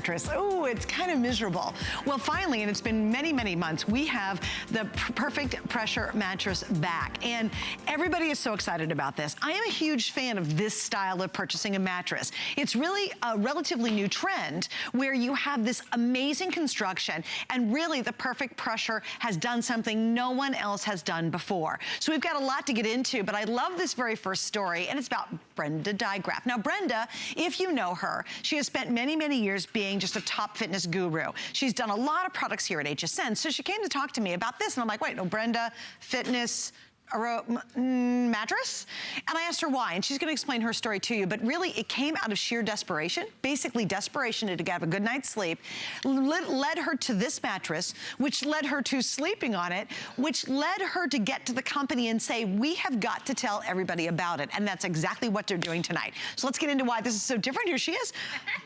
Oh, it's kind of miserable. Well, finally, and it's been many, many months, we have the Perfect Pressure mattress back. And everybody is so excited about this. I am a huge fan of this style of purchasing a mattress. It's really a relatively new trend where you have this amazing construction, and really the Perfect Pressure has done something no one else has done before. So we've got a lot to get into, but I love this very first story, and it's about Brenda Digraph. Now, Brenda, if you know her, she has spent many, many years being just a top fitness guru. She's done a lot of products here at HSN, so she came to talk to me about this, and I'm like, wait, no, Brenda, fitness, mattress? And I asked her why, and she's gonna explain her story to you, but really it came out of sheer desperation, basically desperation to have a good night's sleep, led her to this mattress, which led her to sleeping on it, which led her to get to the company and say, we have got to tell everybody about it, and that's exactly what they're doing tonight. So let's get into why this is so different. Here she is,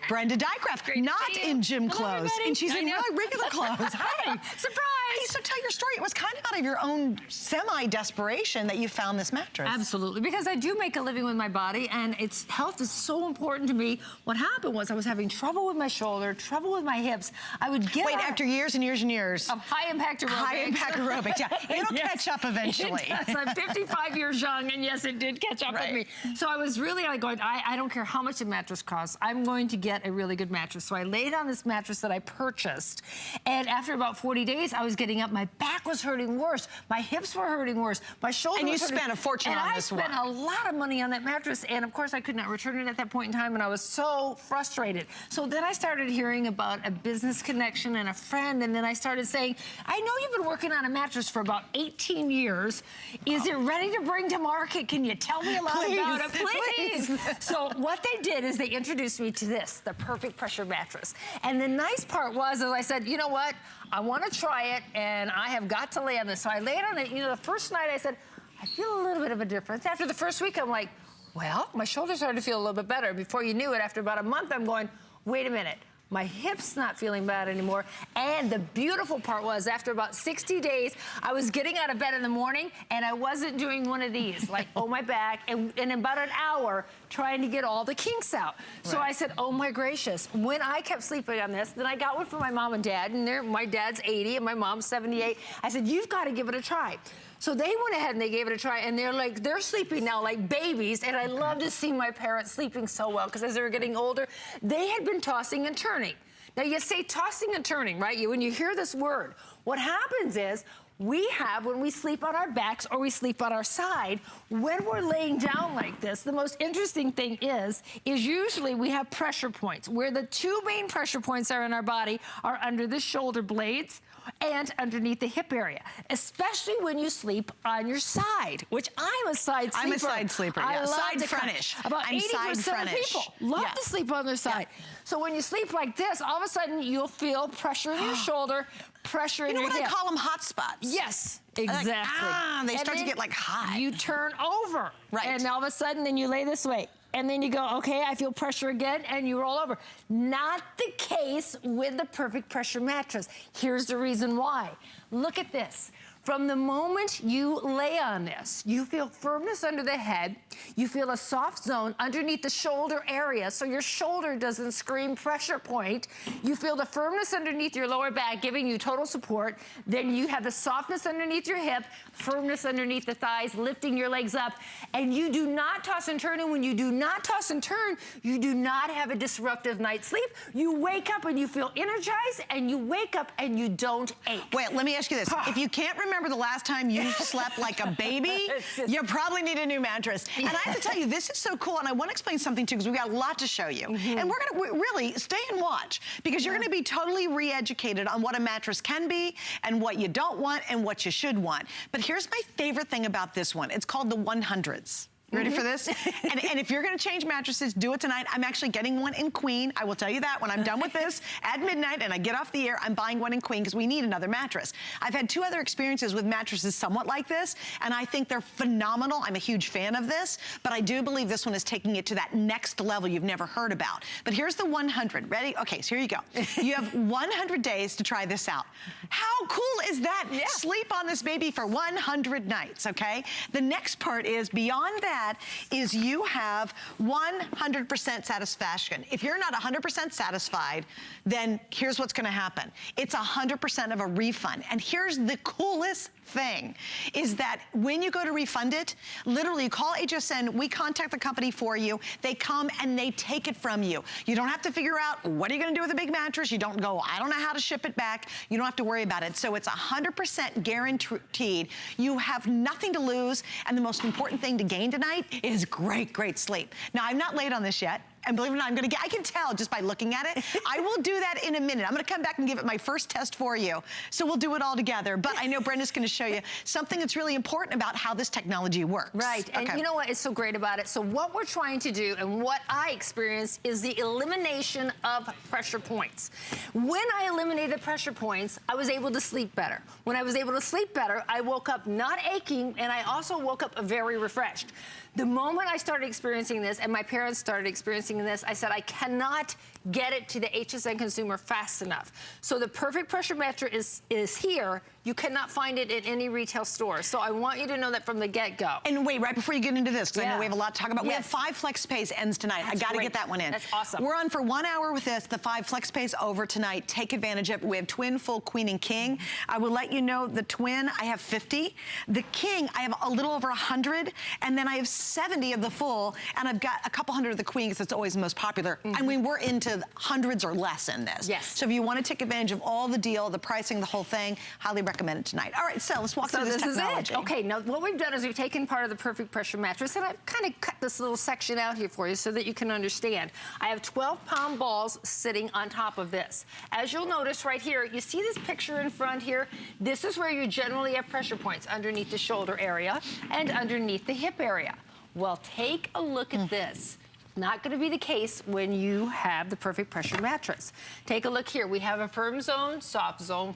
Brenda Digraph, not in gym clothes, and she's in really regular clothes. Hi. Surprise! Hey, so tell your story. It was kind of out of your own semi-desperation that you found this mattress. Absolutely, because I do make a living with my body, and health is so important to me. What happened was I was having trouble with my shoulder, trouble with my hips. I would get after years and years and years of high-impact aerobics. High-impact aerobics, yeah. It'll catch up eventually. It does. I'm 55 years young, and yes, it did catch up with me. So I was really like going, I don't care how much a mattress costs, I'm going to get a really good mattress. So I laid on this mattress that I purchased, and after about 40 days, I was getting up, my back was hurting worse, my hips were hurting worse, my shoulder and was hurting. Spent a fortune on this one. And I spent a lot of money on that mattress, and of course I could not return it at that point in time, and I was so frustrated. So then I started hearing about a business connection and a friend, and then I started saying, I know you've been working on a mattress for about 18 years. Is it ready to bring to market? Can you tell me a lot about it, please? So what they did is they introduced me to this, the Perfect Pressure mattress. And the nice part was, as I said, you know what? I want to try it, and I have got to lay on this. So I laid on it. You know, the first night I said, I feel a little bit of a difference. After the first week, I'm like, well, my shoulders started to feel a little bit better. Before you knew it, after about a month, I'm going, wait a minute. My hip's not feeling bad anymore. And the beautiful part was, after about 60 days, I was getting out of bed in the morning, and I wasn't doing one of these, like, oh, my back, and in about an hour, trying to get all the kinks out. So I said, oh, my gracious. When I kept sleeping on this, then I got one for my mom and dad, and my dad's 80, and my mom's 78. I said, you've got to give it a try. So they went ahead and they gave it a try, and they're sleeping now like babies, and I love to see my parents sleeping so well, because as they were getting older, they had been tossing and turning. Now you say tossing and turning, right? When you hear this word, what happens is, when we sleep on our backs or we sleep on our side, when we're laying down like this, the most interesting thing is usually we have pressure points, where the two main pressure points are in our body are under the shoulder blades and underneath the hip area, especially when you sleep on your side, which I'm a side sleeper. I'm a side sleeper, yeah. Side frontish. About 80% of people love to sleep on their side. So when you sleep like this, all of a sudden you'll feel pressure in your shoulder, pressure in your hip. You know what I call them hot spots? Yes, exactly. Like, they start to get like hot. You turn over. Right. And all of a sudden, then you lay this way. And then you go, okay, I feel pressure again, and you roll over. Not the case with the Perfect Pressure mattress. Here's the reason why. Look at this. From the moment you lay on this, you feel firmness under the head, you feel a soft zone underneath the shoulder area, so your shoulder doesn't scream pressure point. You feel the firmness underneath your lower back, giving you total support. Then you have the softness underneath your hip, firmness underneath the thighs, lifting your legs up, and you do not toss and turn. And when you do not toss and turn, you do not have a disruptive night's sleep. You wake up and you feel energized, and you wake up and you don't ache. Wait, let me ask you this. If you can't remember the last time you slept like a baby, you probably need a new mattress. And I have to tell you, this is so cool, and I want to explain something too, because we've got a lot to show you. And we're going to really stay and watch, because you're going to be totally re-educated on what a mattress can be, and what you don't want, and what you should want. But here's my favorite thing about this one. It's called the 100s. You ready for this? And if you're gonna change mattresses, do it tonight. I'm actually getting one in queen. I will tell you that when I'm done with this at midnight and I get off the air, I'm buying one in queen because we need another mattress. I've had 2 other experiences with mattresses somewhat like this, and I think they're phenomenal. I'm a huge fan of this, but I do believe this one is taking it to that next level you've never heard about. But here's the 100. Ready? Okay, so here you go. You have 100 days to try this out. How cool is that? Sleep on this baby for 100 nights, okay? The next part is, beyond that, that is you have 100% satisfaction. If you're not 100% satisfied, then here's what's gonna happen. It's 100% of a refund. And here's the coolest thing, is that when you go to refund it, literally you call HSN, we contact the company for you, they come and they take it from you. You don't have to figure out, what are you gonna do with a big mattress? You don't go, I don't know how to ship it back. You don't have to worry about it. So it's 100% guaranteed. You have nothing to lose, and the most important thing to gain tonight is great, great sleep. Now, I'm not late on this yet. And believe it or not, I can tell just by looking at it. I will do that in a minute. I'm gonna come back and give it my first test for you. So we'll do it all together. But I know Brenda's gonna show you something that's really important about how this technology works. Right, and you know what is so great about it? So what we're trying to do, and what I experienced, is the elimination of pressure points. When I eliminated pressure points, I was able to sleep better. When I was able to sleep better, I woke up not aching, and I also woke up very refreshed. The moment I started experiencing this, and my parents started experiencing this, I said, I cannot get it to the HSN consumer fast enough. So the Perfect Pressure Mattress is here. You cannot find it in any retail store. So I want you to know that from the get-go. And wait, right before you get into this, because I know we have a lot to talk about. Yes. We have 5 Flex Pays ends tonight. That's I got to great. get that one in. That's awesome. We're on for 1 hour with this. The 5 Flex Pays over tonight. Take advantage of it. We have twin, full, queen, and king. I will let you know the twin, I have 50. The king, I have a little over 100. And then I have 70 of the full. And I've got a couple hundred of the queen, because it's always the most popular. I mean, we're into hundreds or less in this. Yes. So if you want to take advantage of all the deal, the pricing, the whole thing, highly recommend it tonight. All right, so let's walk through this technology. Is it. Okay, now what we've done is we've taken part of the Perfect Pressure Mattress, and I've kind of cut this little section out here for you so that you can understand. I have 12-pound balls sitting on top of this. As you'll notice right here, you see this picture in front here? This is where you generally have pressure points, underneath the shoulder area and underneath the hip area. Well, take a look at this. Not going to be the case when you have the Perfect Pressure Mattress. Take a look here. We have a firm zone, soft zone,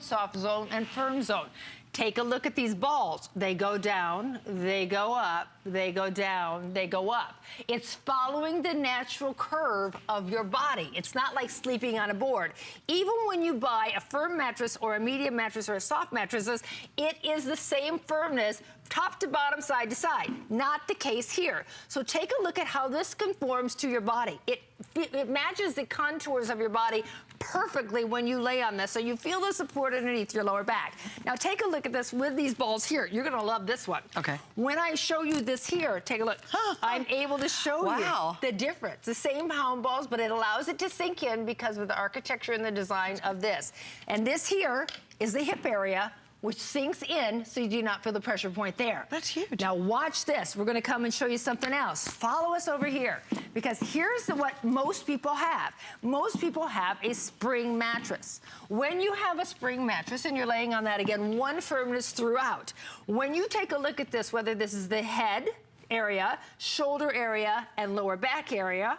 soft zone, and firm zone. Take a look at these balls. They go down, they go up, they go down, they go up. It's following the natural curve of your body. It's not like sleeping on a board. Even when you buy a firm mattress or a medium mattress or a soft mattress, it is the same firmness top to bottom, side to side. Not the case here. So take a look at how this conforms to your body. It matches the contours of your body perfectly when you lay on this, so you feel the support underneath your lower back. Now take a look at this with these balls here. You're gonna love this one. Okay. When I show you this here, take a look. I'm able to show you the difference. The same pound balls, but it allows it to sink in because of the architecture and the design of this. And this here is the hip area, which sinks in so you do not feel the pressure point there. That's huge. Now watch this. We're gonna come and show you something else. Follow us over here, because here's what most people have. Most people have a spring mattress. When you have a spring mattress and you're laying on that, again, one firmness throughout. When you take a look at this, whether this is the head area, shoulder area, and lower back area,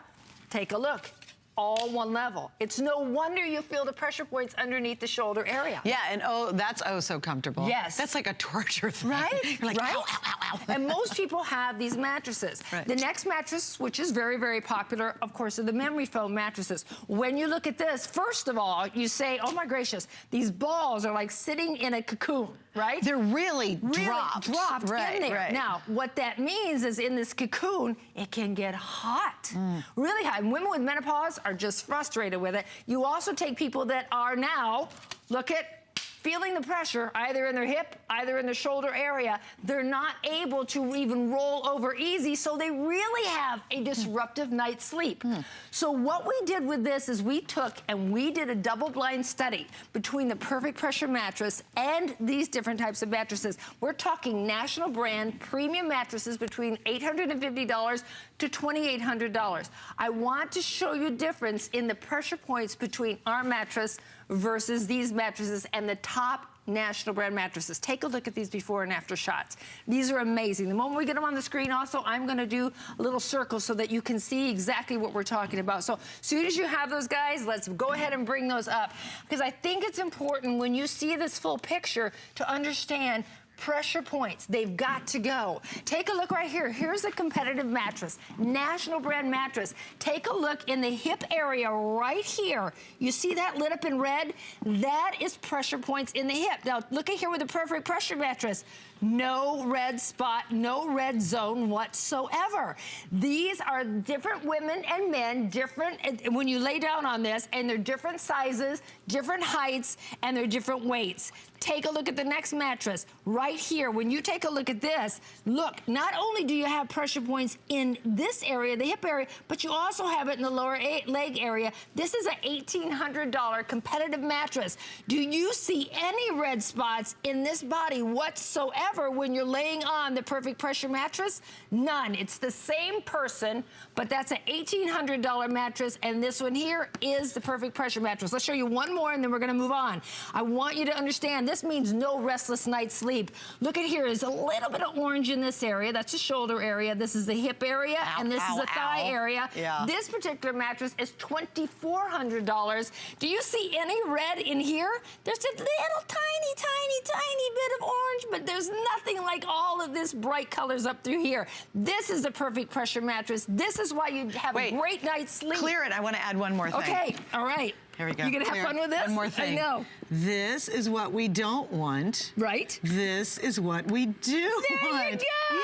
take a look. All one level. It's no wonder you feel the pressure points underneath the shoulder area. Yeah, and that's so comfortable. Yes. That's like a torture thing. Right? You're like, right? ow, ow, ow, ow. And most people have these mattresses. Right. The next mattress, which is very, very popular, of course, are the memory foam mattresses. When you look at this, first of all, you say, oh my gracious, these balls are like sitting in a cocoon, right? They're really dropped in there. Right. Now, what that means is in this cocoon, it can get hot, really hot. And women with menopause are just frustrated with it. You also take people that are now, look at, feeling the pressure either in their hip, either in their shoulder area. They're not able to even roll over easy, so they really have a disruptive night's sleep. So what we did with this is we took and we did a double-blind study between the Perfect Pressure Mattress and these different types of mattresses. We're talking national brand premium mattresses between $850 to $2,800. I want to show you difference in the pressure points between our mattress versus these mattresses and the top national brand mattresses. Take a look at these before and after shots. These are amazing. The moment we get them on the screen also, I'm gonna do a little circle so that you can see exactly what we're talking about. So as soon as you have those guys, let's go ahead and bring those up, because I think it's important when you see this full picture to understand pressure points. They've got to go. Take a look right here. Here's a competitive mattress, national brand mattress. Take a look in the hip area right here. You see that lit up in red? That is pressure points in the hip. Now look at here with the Perfect Pressure Mattress. no red spot, no red zone whatsoever. These are different women and men, different, when you lay down on this, and they're different sizes, different heights, and they're different weights. Take a look at the next mattress right here. When you take a look at this, look, not only do you have pressure points in this area, the hip area, but you also have it in the lower leg area. This is an $1,800 competitive mattress. Do you see any red spots in this body whatsoever when you're laying on the Perfect Pressure mattress? None. It's the same person, but that's an $1,800 mattress, and this one here is the Perfect Pressure mattress. Let's show you one more, and then we're gonna move on. I want you to understand this means no restless night's sleep. Look at here, there's a little bit of orange in this area. That's the shoulder area. This is the hip area, and this is the thigh area. Yeah. This particular mattress is $2,400. Do you see any red in here? There's a little tiny, tiny, tiny bit of orange, but there's nothing like all of this bright colors up through here. This is the Perfect Pressure mattress. This is why you have a great night's sleep. Clear it, I want to add one more thing. Okay, all right. Here we go. You gonna have fun with this? One more thing. I know. This is what we don't want. Right. This is what we do want. There you go! Yay!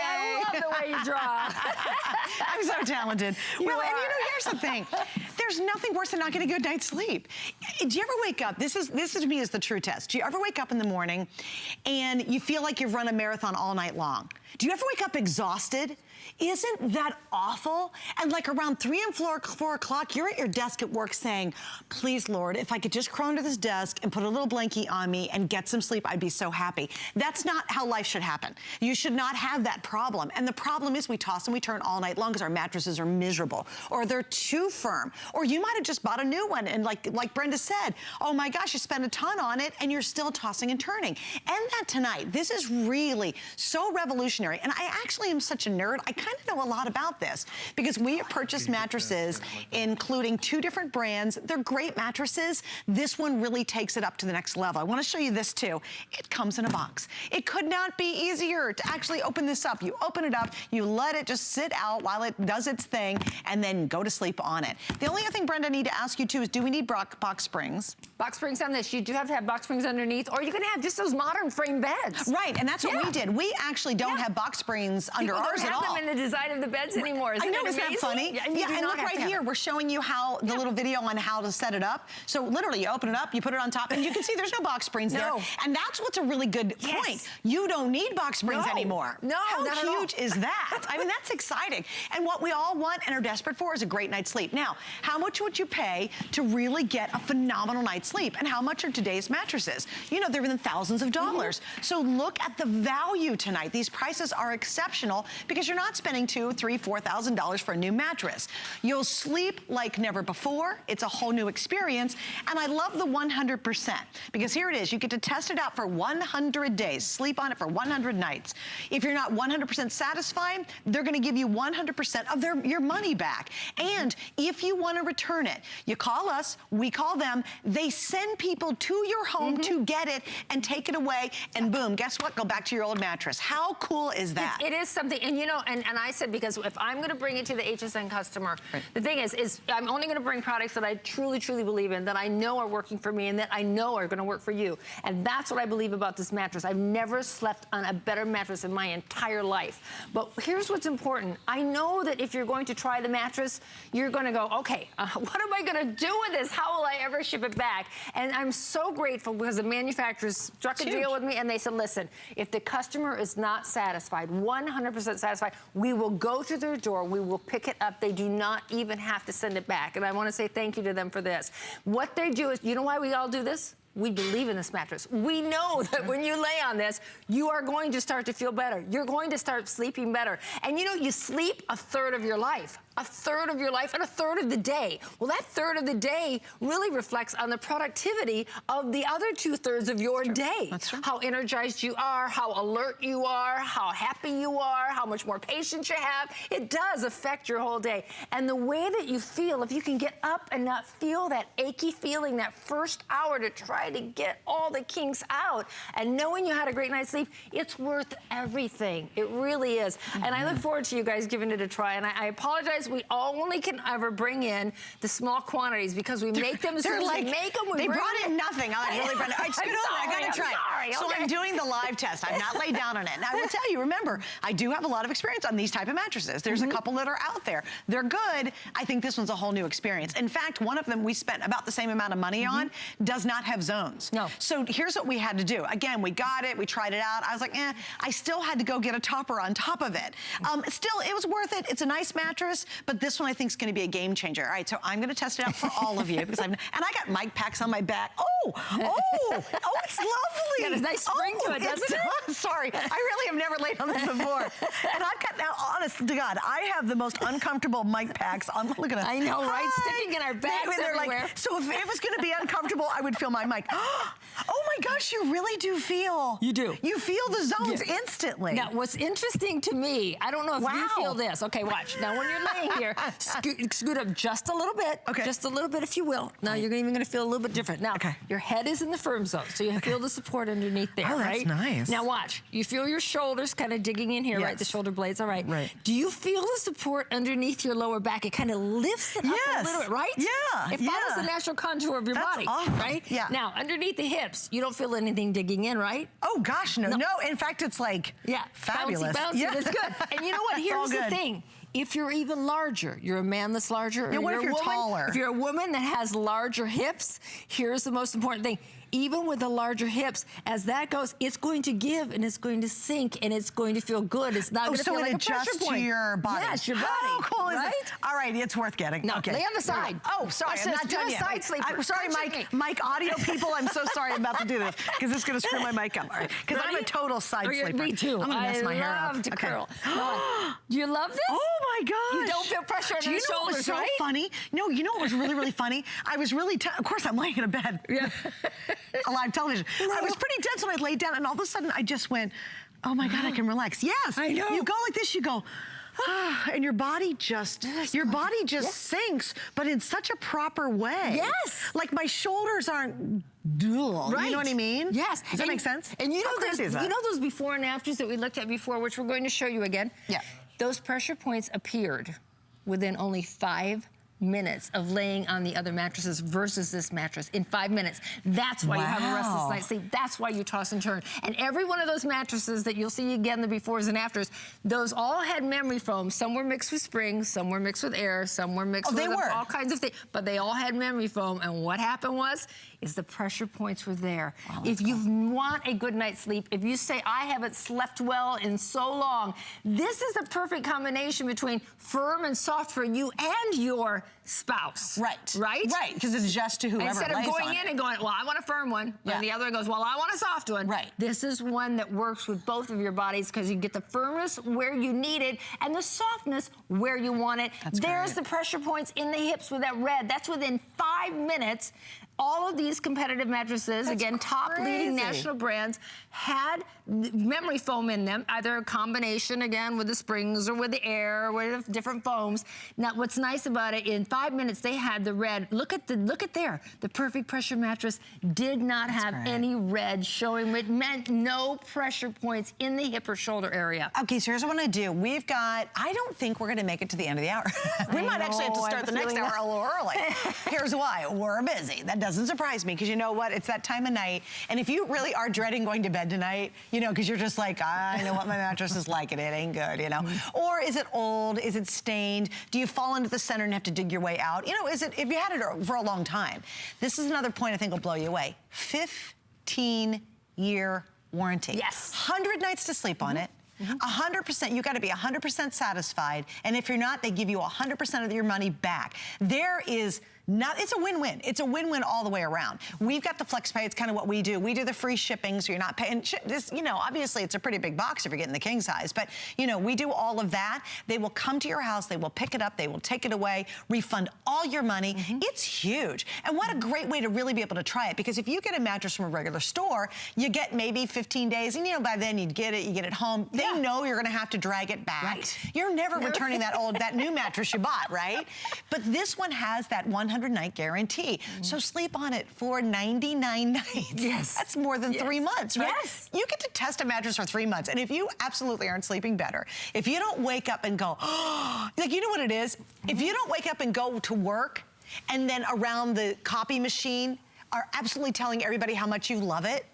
I love the way you draw. I'm so talented. And here's the thing. There's nothing worse than not getting a good night's sleep. Do you ever wake up, this to me is the true test. Do you ever wake up in the morning and you feel like you've run a marathon all night long? Do you ever wake up exhausted? Isn't that awful? And like around 3 and 4 o'clock, you're at your desk at work saying, please, Lord, if I could just crawl under this desk and put a little blankie on me and get some sleep, I'd be so happy. That's not how life should happen. You should not have that problem. And the problem is we toss and we turn all night long because our mattresses are miserable, or they're too firm, or you might have just bought a new one and like Brenda said, oh my gosh, you spent a ton on it and you're still tossing and turning. And that tonight, this is really so revolutionary. And I actually am such a nerd. I kind of know a lot about this because we have purchased mattresses including 2 different brands. They're great mattresses. This one really takes it up to the next level. I want to show you this too. It comes in a box. It could not be easier to actually open this up. You open it up, you let it just sit out while it does its thing, and then go to sleep on it. The only other thing, Brenda, I need to ask you too is, do we need box springs? Box springs on this. You do have to have box springs underneath, or you can have just those modern frame beds. Right, and that's what we did. We actually don't have box springs under ours at all. People don't have them in the design of the beds anymore. Isn't isn't that funny? Yeah, and look right here. We're showing you how the little video on how to set it up. So literally, you open it up, you put it on top, and you can see there's no box springs there. And that's what's a really good point. You don't need box springs anymore. No, how huge is that? I mean, that's exciting. And what we all want and are desperate for is a great night's sleep. Now, how much would you pay to really get a phenomenal night's sleep? And how much are today's mattresses? You know, they're in the thousands of dollars. So look at the value tonight. These prices are exceptional because you're not spending $2,000, $3,000, $4,000 for a new mattress. You'll sleep like never before. It's a whole new experience. And I love the 100% because here it is. You get to test it out for 100 days. Sleep on it for 100 nights. If you're not 100% satisfied, they're going to give you 100% of your money back. And if you want to return it, you call us, we call them. They send people to your home to get it and take it away. And boom, guess what? Go back to your old mattress. How cool is that? It is something. And you know, and I said, because if I'm going to bring it to the HSN customer, the thing is I'm only going to bring products that I truly, truly believe in, that I know are working for me and that I know are going to work for you. And that's what I believe about this mattress. I've never slept on a better mattress in my entire life. But here's what's important. I know that if you're going to try the mattress, you're going to go, okay, what am I going to do with this? How will I ever ship it back? And I'm so grateful because the manufacturers struck a deal with me and they said, listen, if the customer is not satisfied, 100% satisfied, we will go to their door, we will pick it up. They do not even have to send it back. And I want to say thank you to them for this. What they do is, you know why we all do this? We believe in this mattress. We know that when you lay on this, you are going to start to feel better. You're going to start sleeping better. And you know, you sleep a third of your life. A third of your life and a third of the day. Well, that third of the day really reflects on the productivity of the other 2/3 of your day. That's true. How energized you are, how alert you are, how happy you are, how much more patience you have. It does affect your whole day. And the way that you feel, if you can get up and not feel that achy feeling that first hour to try to get all the kinks out, and knowing you had a great night's sleep, it's worth everything. It really is. And I look forward to you guys giving it a try. And I apologize. we only can ever bring in the small quantities because we make them as soon as we make them. They brought in nothing. I'm really, Brenda. All right, scoot over. I gotta try it. So I'm doing the live test. I've not laid down on it. And I will tell you, remember, I do have a lot of experience on these type of mattresses. There's a couple that are out there. They're good. I think this one's a whole new experience. In fact, one of them we spent about the same amount of money on does not have zones. No. So here's what we had to do. Again, we got it. We tried it out. I was like, I still had to go get a topper on top of it. Still, it was worth it. It's a nice mattress, but this one I think is going to be a game changer. All right, so I'm going to test it out for all of you because and I got mic packs on my back. Oh, it's lovely. Got a nice spring to it, doesn't it? Sorry, I really have never laid on this before. And I've got now, honest to God, I have the most uncomfortable mic packs on. Look at us. I know, right? Hi. Sticking in our bags everywhere. Like, so if it was going to be uncomfortable, I would feel my mic. Oh my gosh, you really do feel. You do. You feel the zones instantly. Now, what's interesting to me, I don't know if you feel this. Okay, watch. Now, when you're laying here, scoot up just a little bit. Okay. Just a little bit, if you will. Now, you're even going to feel a little bit different. Now, your head is in the firm zone, so you feel the support underneath there, right? That's nice. Now, watch. You feel your shoulders kind of digging in here, right? The shoulder blades, all right. Right. Do you feel the support underneath your lower back? It kind of lifts it up a little bit, right? Yeah. It follows the natural contour of your body, awesome. right? Yeah. Now, underneath the hips, you don't feel anything digging in, right? Oh gosh, no. In fact, it's like fabulous. Bouncy, it's good. And you know what? Here's the thing. If you're even larger, you're a man that's larger, or what if you're woman, taller? If you're a woman that has larger hips, here's the most important thing. Even with the larger hips, as that goes, it's going to give and it's going to sink and it's going to feel good. It's not going to feel like a pressure point. So it adjusts to your body. Yes, your body. How cool is right? it? All right, it's worth getting. No, okay. lay on the side. Oh, sorry, I'm not done yet. Side sleeper. I'm sorry, Mike audio people. I'm so sorry I'm about to do this because it's going to screw my mic up. All right, because I'm a total side sleeper. Me too. I'm going to mess my hair up. I love to curl. Do you love this? Oh my gosh. You don't feel pressure on your shoulders, was so right? funny? No, you know what was really, really funny? I was really, of course I'm laying in a bed. Yeah. A live television. I was pretty tense when I laid down and all of a sudden I just went, oh my God, I can relax. Yes. I know. You go like this, you go, and your body just, sinks, but in such a proper way. Yes. Like my shoulders aren't dual. Right. You know what I mean? Yes. Does that make sense? And you know, know those before and afters that we looked at before, which we're going to show you again? Yeah. Those pressure points appeared within only 5 minutes of laying on the other mattresses versus this mattress in 5 minutes. That's why you have a restless night's sleep. That's why you toss and turn. And every one of those mattresses that you'll see again, the befores and afters, those all had memory foam. Some were mixed with springs, some were mixed with air, some were mixed with all kinds of things, but they all had memory foam. And what happened was, the pressure points were there. If you want a good night's sleep, if you say, I haven't slept well in so long, this is a perfect combination between firm and soft for you and your spouse. Right. Right? Right, because it's just to whoever Instead of lays going on in it. and going, well, I want a firm one, and the other one goes, well, I want a soft one. Right. This is one that works with both of your bodies because you get the firmness where you need it and the softness where you want it. There's the pressure points in the hips with that red. That's within 5 minutes. All of these competitive mattresses, again, top leading national brands, had memory foam in them, either a combination, again, with the springs or with the air or with different foams. Now, what's nice about it, in 5 minutes, they had the red. Look at there. The Perfect Pressure mattress did not have any red showing. It meant no pressure points in the hip or shoulder area. Okay, so here's what I'm gonna do. We've got, I don't think we're gonna make it to the end of the hour. We might actually have to start the next hour a little early. Here's why, we're busy. That doesn't surprise me, because you know what, it's that time of night, and if you really are dreading going to bed tonight, you know, because you're just like, I know what my mattress is like, and it ain't good, you know? Or is it old, is it stained? Do you fall into the center and have to dig your way out? You know, is it, if you had it for a long time, this is another point I think will blow you away. 15-year warranty. Yes. 100 nights to sleep on it. 100%, you got to be 100% satisfied, and if you're not, they give you 100% of your money back. There is it's a win-win. It's a win-win all the way around. We've got the FlexPay. It's kind of what we do. We do the free shipping, so you're not paying. This, you know, obviously it's a pretty big box if you're getting the king size, but you know, we do all of that. They will come to your house. They will pick it up. They will take it away, refund all your money. It's huge. And what a great way to really be able to try it, because if you get a mattress from a regular store, you get maybe 15 days, and you know, by then you get it home. They know you're going to have to drag it back. You're never returning that new mattress you bought, right? But this one has that 100% 100-night guarantee. So sleep on it for 99 nights. Yes. That's more than 3 months, right? Yes. You get to test a mattress for 3 months, and if you absolutely aren't sleeping better, if you don't wake up and go, oh, like, you know what it is? If you don't wake up and go to work, and then around the copy machine are absolutely telling everybody how much you love it,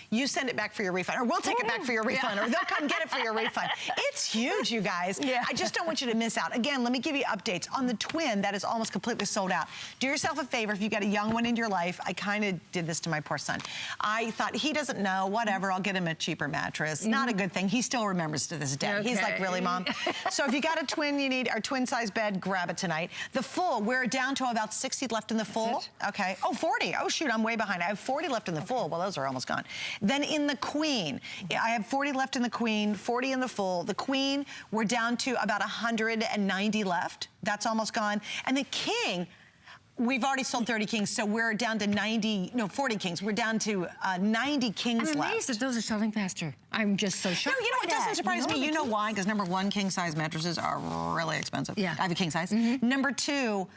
you send it back for your refund, or we'll take it back for your refund, or they'll come get it for your refund. It's huge, you guys. Yeah. I just don't want you to miss out. Again, let me give you updates. On the twin, that is almost completely sold out. Do yourself a favor, if you got a young one in your life, I kind of did this to my poor son. I thought, he doesn't know, whatever, I'll get him a cheaper mattress. Not a good thing. He still remembers to this day. He's like, really, Mom? So if you got a twin, you need our twin size bed, grab it tonight. The full, we're down to about 60 left in the full. Okay. Oh, 40. Oh, shoot, I'm way behind. I have 40 left in the full. Well, those are almost gone. Then in the queen, I have 40 left in the queen, 40 in the full. The queen, we're down to about 190 left. That's almost gone. And the king, we've already sold 30 kings, so we're down to 40 kings. We're down to 90 kings I'm left. amazed that those are selling faster. I'm just so shocked. No, you know, it doesn't surprise me. You know why? Because number one, king size mattresses are really expensive. Yeah. I have a king size. Number two,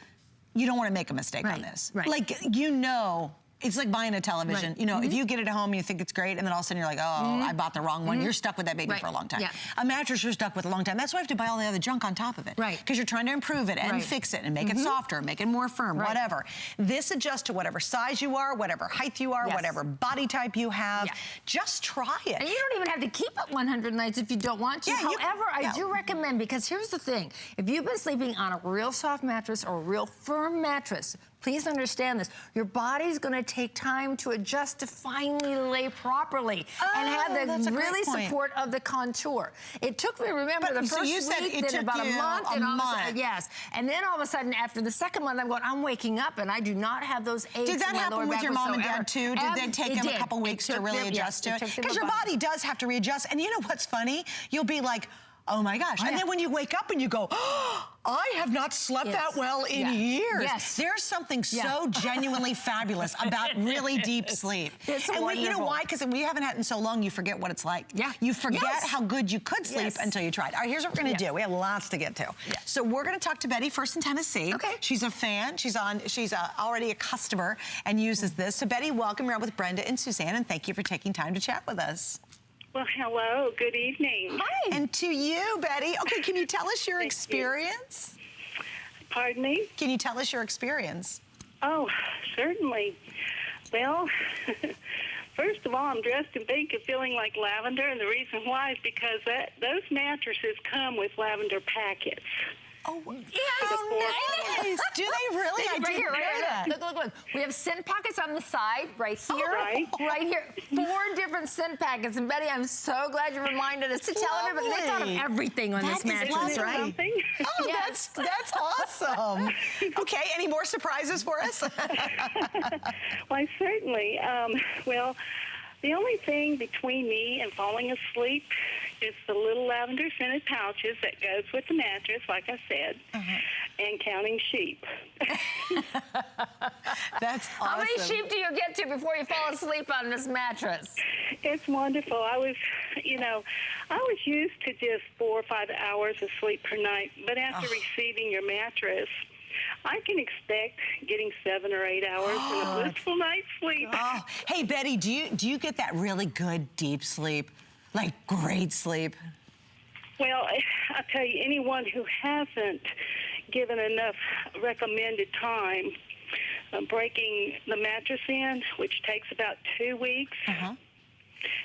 you don't want to make a mistake on this. Right. Like, you know, it's like buying a television. Right. You know, if you get it at home and you think it's great, and then all of a sudden you're like, oh, I bought the wrong one. You're stuck with that baby for a long time. Yeah. A mattress you're stuck with a long time. That's why I have to buy all the other junk on top of it. Right. Because you're trying to improve it and fix it and make it softer, make it more firm, whatever. This adjusts to whatever size you are, whatever height you are, whatever body type you have. Yeah. Just try it. And you don't even have to keep it 100 nights if you don't want to. Yeah, However, I do recommend, because here's the thing. If you've been sleeping on a real soft mattress or a real firm mattress, please understand this. Your body's going to take time to adjust to finally lay properly and have the really support of the contour. It took me, remember, the first week, then about a month, and all of a sudden, yes. And then all of a sudden, after the second month, I'm going, I'm waking up, and I do not have those aches. Did that happen with your mom and dad too? Did they take them a couple weeks to really adjust to it? Because your body does have to readjust. And you know what's funny? You'll be like, oh my gosh. And then when you wake up and you go, oh, I have not slept that well in years. Yes. There's something so genuinely fabulous about really deep sleep. It's and wonderful. you know why? Because we haven't had it in so long, you forget what it's like. Yeah. You forget how good you could sleep until you tried. All right, here's what we're gonna do. We have lots to get to. So we're gonna talk to Betty first in Tennessee. Okay. She's a fan. She's already a customer and uses this. So Betty, welcome. You're on with Brenda and Suzanne, and thank you for taking time to chat with us. Well, hello. Good evening. Hi. And to you, Betty. Okay, can you tell us your experience? Pardon me? Can you tell us your experience? Oh, certainly. Well, first of all, I'm dressed in pink and feeling like lavender, and the reason why is because those mattresses come with lavender packets. Oh, nice. Do they really? I didn't know that. Look. We have scent pockets on the side, right here. Right here. 4 different scent packets. And Betty, I'm so glad you reminded us to tell everybody. They thought of everything on this mattress, right? Something? Oh, Yes. that's awesome. Okay, any more surprises for us? Why, certainly. Well, the only thing between me and falling asleep is the little lavender scented pouches that goes with the mattress, like I said, and counting sheep. That's awesome. How many sheep do you get to before you fall asleep on this mattress? It's wonderful. I was used to just 4 or 5 hours of sleep per night, but after receiving your mattress, I can expect getting 7 or 8 hours and a blissful night's sleep. Oh, hey Betty, do you get that really good deep sleep, like great sleep? Well, I tell you, anyone who hasn't given enough recommended time breaking the mattress in, which takes about 2 weeks,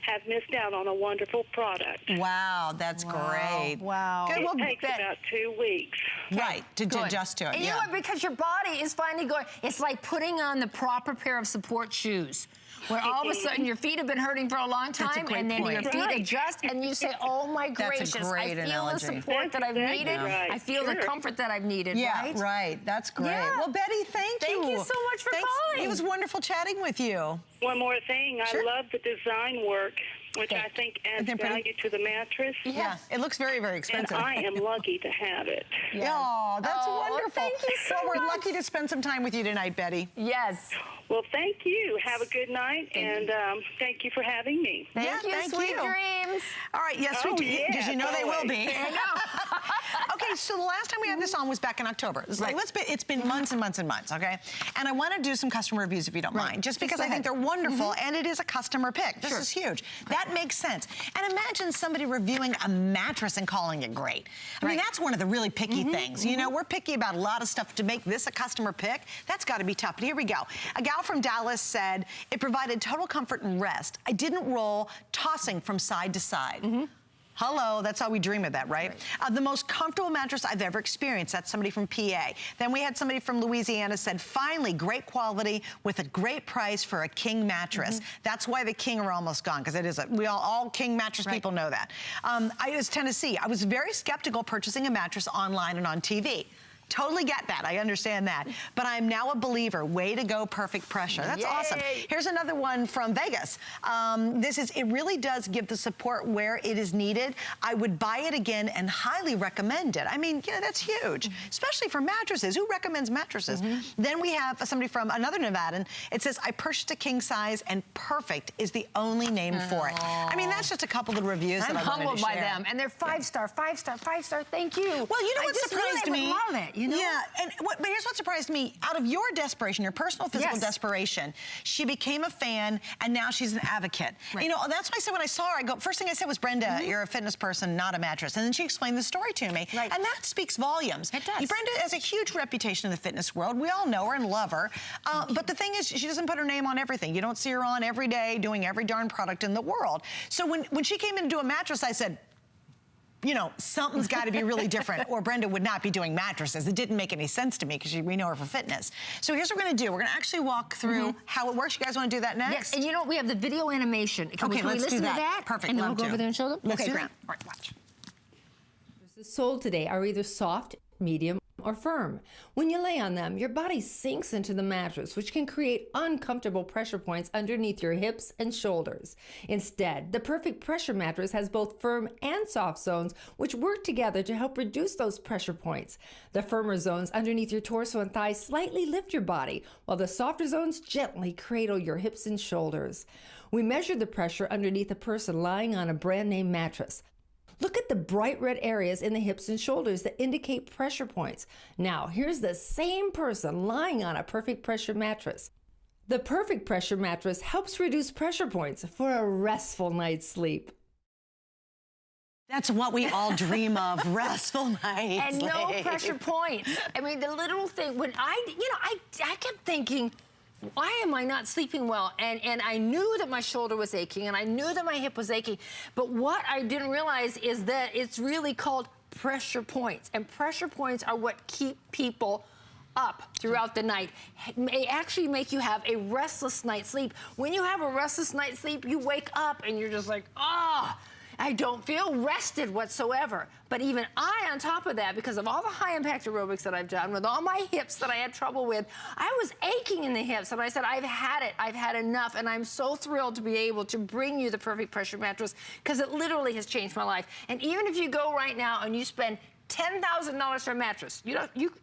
have missed out on a wonderful product. Wow, that's great. Wow. Good, It takes about 2 weeks. Right, to adjust to it. And you know what? Because your body is finally going, it's like putting on the proper pair of support shoes, where all of a sudden your feet have been hurting for a long time, and then your feet adjust, and you say, oh my gracious, I feel the support that I've needed. I feel the comfort that I've needed, right? Right, that's great. Yeah. Well, Betty, thank you. Thank you so much for calling. It was wonderful chatting with you. One more thing, I love the design work, which I think adds value to the mattress. Yeah, it looks very, very And expensive. I am lucky to have it. Oh, that's wonderful. Thank you so Well, we're much. lucky to spend some time with you tonight, Betty. Yes. Well, thank you. Have a good night, and thank you for having me. Thank you. thank Sweet you. dreams. All right, yes, Oh, sweet. yes, Did you know they will be? I know. Okay, so the last time we had this on was back in October. It's been months and months and months, okay? And I want to do some customer reviews if you don't mind, just because I think they're wonderful, and it is a customer pick. This is huge. That makes sense. And imagine somebody reviewing a mattress and calling it great. I mean, that's one of the really picky things. You know, we're picky about a lot of stuff. To make this a customer pick, that's got to be tough. But here we go. A gal from Dallas said, it provided total comfort and rest. I didn't roll, tossing from side to side. Hello, that's how we dream of that, right? The most comfortable mattress I've ever experienced. That's somebody from PA. Then we had somebody from Louisiana said, finally, great quality with a great price for a king mattress. That's why the king are almost gone, because it is we all king mattress people know that. I was Tennessee. I was very skeptical purchasing a mattress online and on TV. Totally get that. I understand that. But I'm now a believer. Way to go, Perfect Pressure. That's awesome. Here's another one from Vegas. It really does give the support where it is needed. I would buy it again and highly recommend it. I mean, yeah, that's huge, especially for mattresses. Who recommends mattresses? Then we have somebody from another Nevadan. It says, I purchased a king size and Perfect is the only name for it. I mean, that's just a couple of the reviews that I wanted to share. I'm humbled by them. And they're 5-star, 5-star, 5-star. Thank you. Well, you know what surprised me? I love it. You know? Yeah, but here's what surprised me. Out of your desperation, your personal physical desperation, she became a fan, and now she's an advocate. You know, that's why I said when I saw her, first thing I said was, Brenda, you're a fitness person, not a mattress. And then she explained the story to me. And that speaks volumes. It does. Brenda has a huge reputation in the fitness world. We all know her and love her. But the thing is, she doesn't put her name on everything. You don't see her on every day doing every darn product in the world. So when she came in to do a mattress, I said, you know, something's got to be really different, or Brenda would not be doing mattresses. It didn't make any sense to me because we know her for fitness. So here's what we're going to do. We're going to actually walk through how it works. You guys want to do that next? Yes, and you know, we have the video animation. Can we let's listen do that. to that? Perfect. And then we'll go over there and show them? Let's do great. that. All right, watch. Sold today are either soft, medium, or firm. When you lay on them, your body sinks into the mattress, which can create uncomfortable pressure points underneath your hips and shoulders. Instead, the Perfect Pressure mattress has both firm and soft zones, which work together to help reduce those pressure points. The firmer zones underneath your torso and thighs slightly lift your body, while the softer zones gently cradle your hips and shoulders. We measured the pressure underneath a person lying on a brand name mattress. Look at the bright red areas in the hips and shoulders that indicate pressure points. Now, here's the same person lying on a Perfect Pressure mattress. The Perfect Pressure mattress helps reduce pressure points for a restful night's sleep. That's what we all dream of, restful nights. And no pressure points. I mean, the literal thing, when I kept thinking, why am I not sleeping well? And I knew that my shoulder was aching, and I knew that my hip was aching. But what I didn't realize is that it's really called pressure points. And pressure points are what keep people up throughout the night. May actually make you have a restless night's sleep. When you have a restless night's sleep, you wake up and you're just like, I don't feel rested whatsoever. But even on top of that, because of all the high impact aerobics that I've done, with all my hips that I had trouble with, I was aching in the hips. And I said, I've had it. I've had enough. And I'm so thrilled to be able to bring you the Perfect Pressure mattress, because it literally has changed my life. And even if you go right now and you spend $10,000 for a mattress,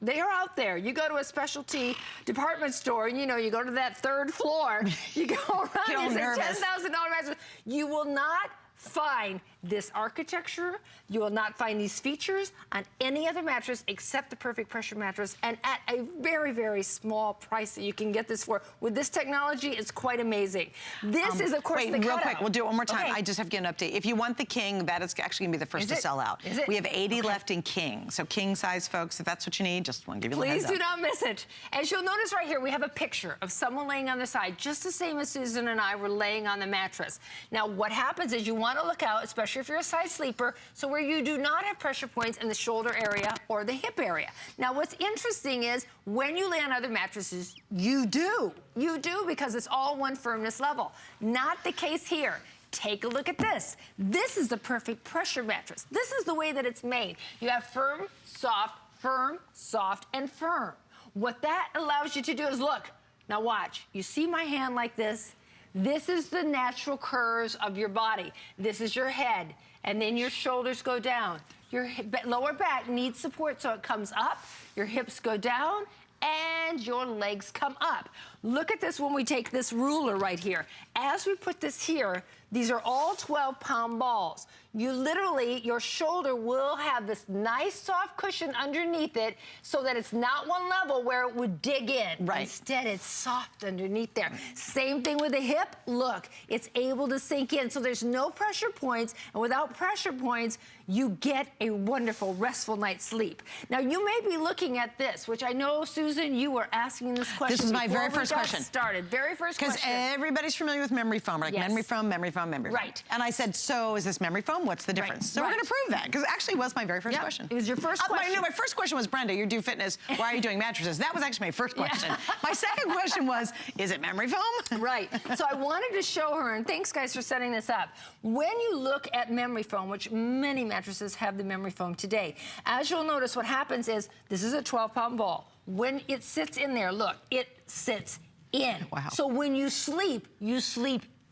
they are out there. You go to a specialty department store, and you go to that third floor, you go around and say $10,000 mattress, you will not find this architecture, you will not find these features on any other mattress except the Perfect Pressure mattress, and at a very, very small price that you can get this for. With this technology, it's quite amazing. This is, of course, the real quick, we'll do it one more time. I just have to get an update. If you want the king, that is actually going to be the first to sell out. We have 80 left in king. So king size, folks, if that's what you need, just want to give you a little heads up. Please do not miss it. As you'll notice right here, we have a picture of someone laying on the side, just the same as Susan and I were laying on the mattress. Now, what happens is you want to look out, especially if you're a side sleeper, so where you do not have pressure points in the shoulder area or the hip area. Now, what's interesting is when you lay on other mattresses, you do. You do, because it's all one firmness level. Not the case here. Take a look at this. This is the Perfect Pressure mattress. This is the way that it's made. You have firm, soft, and firm. What that allows you to do is look. Now watch. You see my hand like this? This is the natural curves of your body. This is your head, and then your shoulders go down. Your lower back needs support, so it comes up. Your hips go down, and your legs come up. Look at this when we take this ruler right here. As we put this here, These are all 12-pound balls. You literally, your shoulder will have this nice soft cushion underneath it so that it's not one level where it would dig in. Right. Instead, it's soft underneath there. Same thing with the hip. Look, it's able to sink in. So there's no pressure points, and without pressure points, you get a wonderful, restful night's sleep. Now, you may be looking at this, which I know, Susan, you were asking this question. This is my very before we first got question. Started. Very first question. Because everybody's familiar with memory foam, like Yes. memory foam, memory foam, memory foam. Right. And I said, so is this memory foam? What's the difference? So we're Right. going to prove that, because it actually was my very first Yep. question. It was your first question. My first question was, Brenda, you do fitness. Why are you doing mattresses? That was actually my first question. My second question was, is it memory foam? Right. So I wanted to show her, and thanks, guys, for setting this up. When you look at memory foam, which many mattresses have the memory foam today, as you'll notice, what happens is this is a 12-pound ball. When it sits in there, look, it sits in. Wow. So when you sleep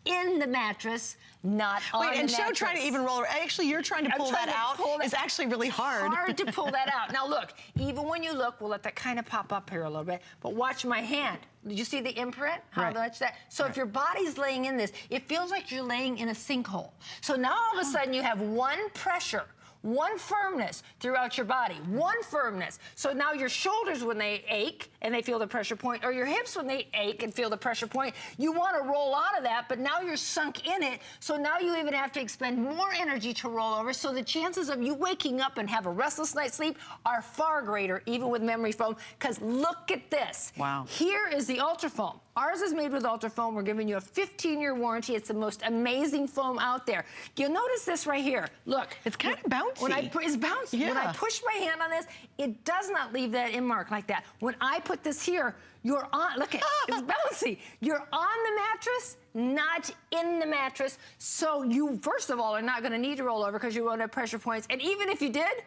in the mattress, not on the Wait, and mattress. Show trying to even roll. Actually, you're trying to I'm pull trying that to out. pull that- It's actually really hard. Hard to pull that out. Now look, even when you look, we'll let that kind of pop up here a little bit, but watch my hand. Did you see the imprint? How Right. much that? So if your body's laying in this, it feels like you're laying in a sinkhole. So now all of a sudden you have one pressure, one firmness throughout your body, one firmness. So now your shoulders, when they ache and they feel the pressure point, or your hips when they ache and feel the pressure point, you want to roll out of that, but now you're sunk in it. So now you even have to expend more energy to roll over. So the chances of you waking up and have a restless night's sleep are far greater, even with memory foam, because look at this. Wow. Here is the Ultra Foam. Ours is made with Ultra Foam. We're giving you a 15-year warranty. It's the most amazing foam out there. You'll notice this right here. Look. It's kind of bouncy. It's bouncy. When I Yeah. push my hand on this, it does not leave that in mark like that. When I put this here, you're on, look at it's bouncy. You're on the mattress, not in the mattress. So you, first of all, are not going to need to roll over because you won't have pressure points. And even if you did,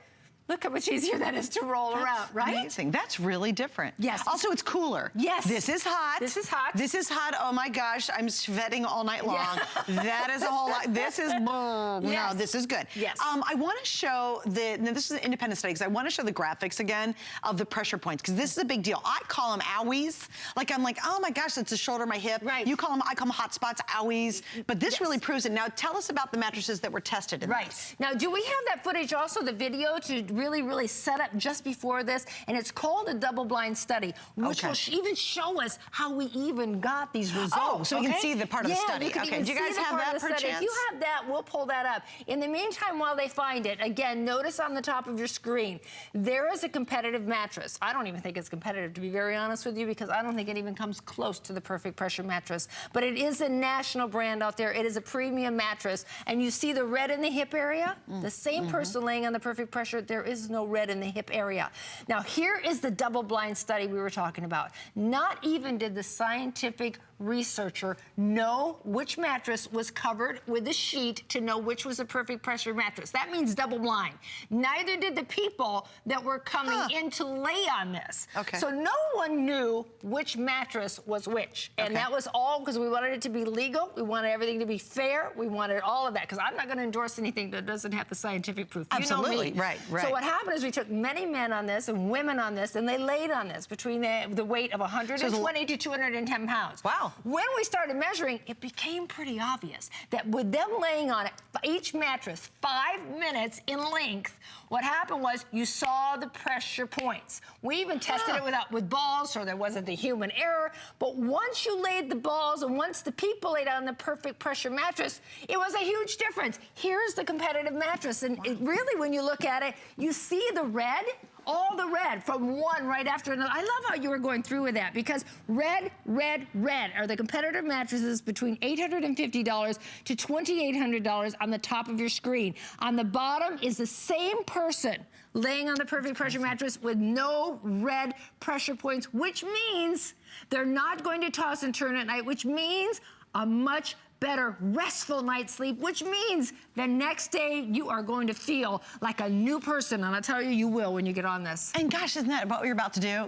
look how much easier that is to roll around, right? Amazing. That's really different. Yes. Also, it's cooler. Yes. This is hot. This is hot. This is hot. Oh my gosh, I'm sweating all night long. That is a whole lot. This is, no, Yes. this is good. Yes. I want to show now this is an independent study, because I want to show the graphics again of the pressure points, because this is a big deal. I call them owies. Like, I'm like, oh my gosh, it's the shoulder, my hip. Right. You call them, I call them hot spots, owies. But this Yes. really proves it. Now, tell us about the mattresses that were tested in Right. this. Now, do we have that footage also, the video, to really set up just before this? And it's called a double-blind study, which Okay. will even show us how we even got these results. Oh, so we can okay? see the part of the study. You can Okay, even do you guys see the have part that of the per study. If chance? you have that, we'll pull that up. In the meantime, while they find it, again, notice on the top of your screen, there is a competitive mattress. I don't even think it's competitive, to be very honest with you, because I don't think it even comes close to the Perfect Pressure mattress. But it is a national brand out there. It is a premium mattress. And you see the red in the hip area? The same person laying on the Perfect Pressure, there is no red in the hip area. Now, here is the double-blind study we were talking about. Not even did the scientific researcher know which mattress was covered with a sheet to know which was a Perfect Pressure mattress. That means double blind. Neither did the people that were coming in to lay on this. Okay. So no one knew which mattress was which. And Okay. that was all because we wanted it to be legal. We wanted everything to be fair. We wanted all of that, because I'm not going to endorse anything that doesn't have the scientific proof. Absolutely. You know me. Right. So what happened is we took many men on this and women on this, and they laid on this between the weight of 120 to 210 pounds. Wow. When we started measuring, it became pretty obvious that with them laying on it, each mattress, 5 minutes in length, what happened was you saw the pressure points. We even tested it with balls, so there wasn't the human error. But once you laid the balls and once the people laid on the Perfect Pressure mattress, it was a huge difference. Here's the competitive mattress. And it really, when you look at it, you see the red. All the red from one right after another. I love how you were going through with that, because red, red, red are the competitive mattresses between $850 to $2,800 on the top of your screen. On the bottom is the same person laying on the Perfect Pressure mattress with no red pressure points, which means they're not going to toss and turn at night, which means a much better restful night's sleep, which means the next day you are going to feel like a new person. And I'll tell you, you will when you get on this. And gosh, isn't that what you're about to do?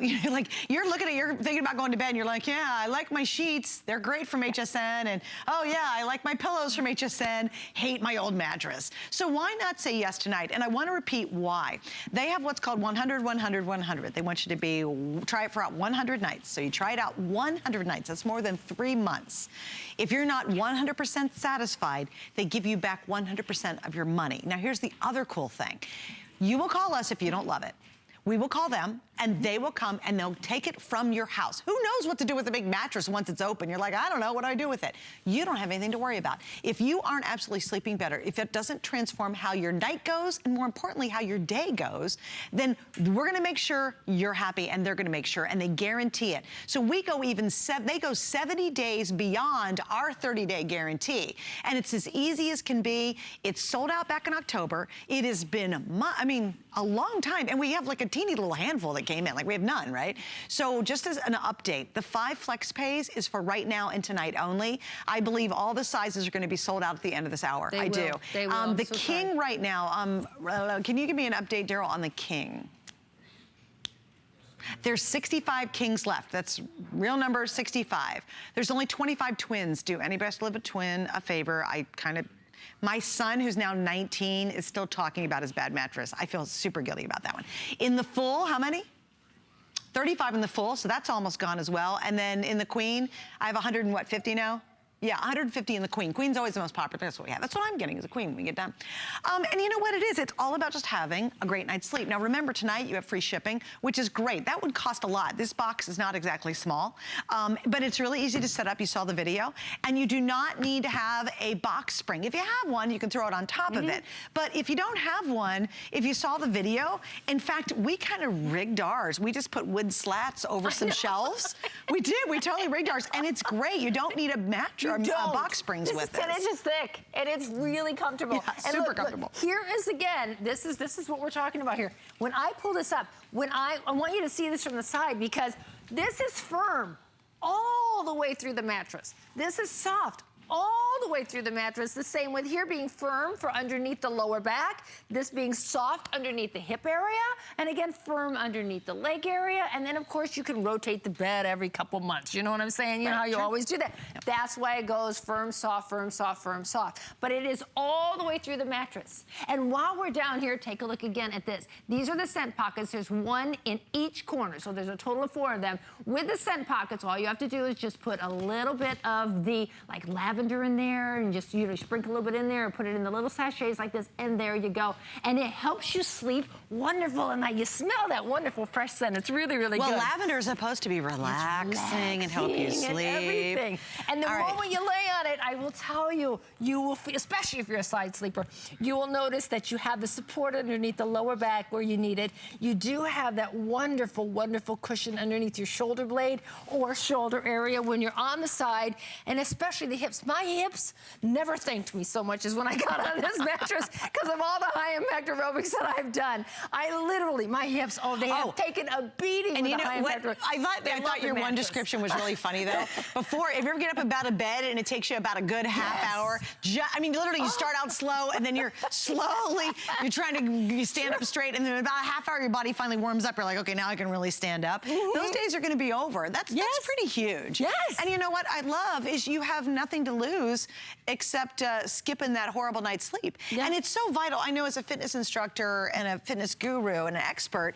You're looking at, you're thinking about going to bed, and you're like, yeah, I like my sheets. They're great from HSN. And oh yeah, I like my pillows from HSN. Hate my old mattress. So why not say yes tonight? And I want to repeat why. They have what's called 100, 100, 100. They want you to try it for out 100 nights. So you try it out 100 nights. That's more than 3 months. If you're not 100 100% satisfied, they give you back 100% of your money. Now, here's the other cool thing. You will call us if you don't love it. We will call them, and they will come, and they'll take it from your house. Who knows what to do with a big mattress once it's open? You're like, I don't know, what do I do with it? You don't have anything to worry about. If you aren't absolutely sleeping better, if it doesn't transform how your night goes, and more importantly, how your day goes, then we're gonna make sure you're happy, and they're gonna make sure, and they guarantee it. So we go they go 70 days beyond our 30-day guarantee, and it's as easy as can be. It's sold out back in October. It has been, a long time, and we have like a teeny little handful that came in. Like, we have none, right? So just as an update, the 5 flex pays is for right now and tonight only. I believe all the sizes are going to be sold out at the end of this hour. They will. They will. The King right now, can you give me an update, Daryl, on the King? There's 65 Kings left. That's real number, 65. There's only 25 twins. Do anybody else live a twin a favor? My son, who's now 19, is still talking about his bad mattress. I feel super guilty about that one. In the full, how many? 35 in the full, so that's almost gone as well. And then in the Queen, I have 150 now? Yeah, 150 in the Queen. Queen's always the most popular. That's what we have. That's what I'm getting as a Queen when we get done. And you know what it is? It's all about just having a great night's sleep. Now, remember, tonight you have free shipping, which is great. That would cost a lot. This box is not exactly small, but it's really easy to set up. You saw the video. And you do not need to have a box spring. If you have one, you can throw it on top of it. But if you don't have one, if you saw the video, in fact, we kind of rigged ours. We just put wood slats over some shelves. We did. We totally rigged ours. And it's great. You don't need a mattress. Box springs with this. This is 10 inches thick, and it's really comfortable. Yeah, and super look, comfortable. Here is again, this is what we're talking about here. When I pull this up, I want you to see this from the side, because this is firm all the way through the mattress. This is soft all the way through the mattress. The same with here being firm for underneath the lower back, this being soft underneath the hip area, and again, firm underneath the leg area. And then, of course, you can rotate the bed every couple months. You know what I'm saying? You know how you always do that. Yep. That's why it goes firm, soft, firm, soft, firm, soft. But it is all the way through the mattress. And while we're down here, take a look again at this. These are the scent pockets. There's one in each corner, so there's a total of 4 of them. With the scent pockets, all you have to do is just put a little bit of the, like, lavender in there, and just, you know, sprinkle a little bit in there and put it in the little sachets like this, and there you go. And it helps you sleep wonderful at night. You smell that wonderful fresh scent. It's really, really good. Well, lavender is supposed to be relaxing and help you sleep. And everything. And the moment you lay on it, I will tell you, you will feel, especially if you're a side sleeper, you will notice that you have the support underneath the lower back where you need it. You do have that wonderful, wonderful cushion underneath your shoulder blade or shoulder area when you're on the side, and especially the hips. My hips never thanked me so much as when I got on this mattress, because of all the high impact aerobics that I've done. I literally, my hips, they have taken a beating. And you know what? I thought your one description was really funny, though. Before, if you ever get up out of bed and it takes you about a good half hour, I mean, literally, you start out slow, and then you're trying to stand up straight, and then about a half hour, your body finally warms up. You're like, okay, now I can really stand up. Those days are going to be over. That's pretty huge. Yes. And you know what I love is you have nothing to lose except skipping that horrible night's sleep. Yeah. And it's so vital. I know as a fitness instructor and a fitness guru and an expert,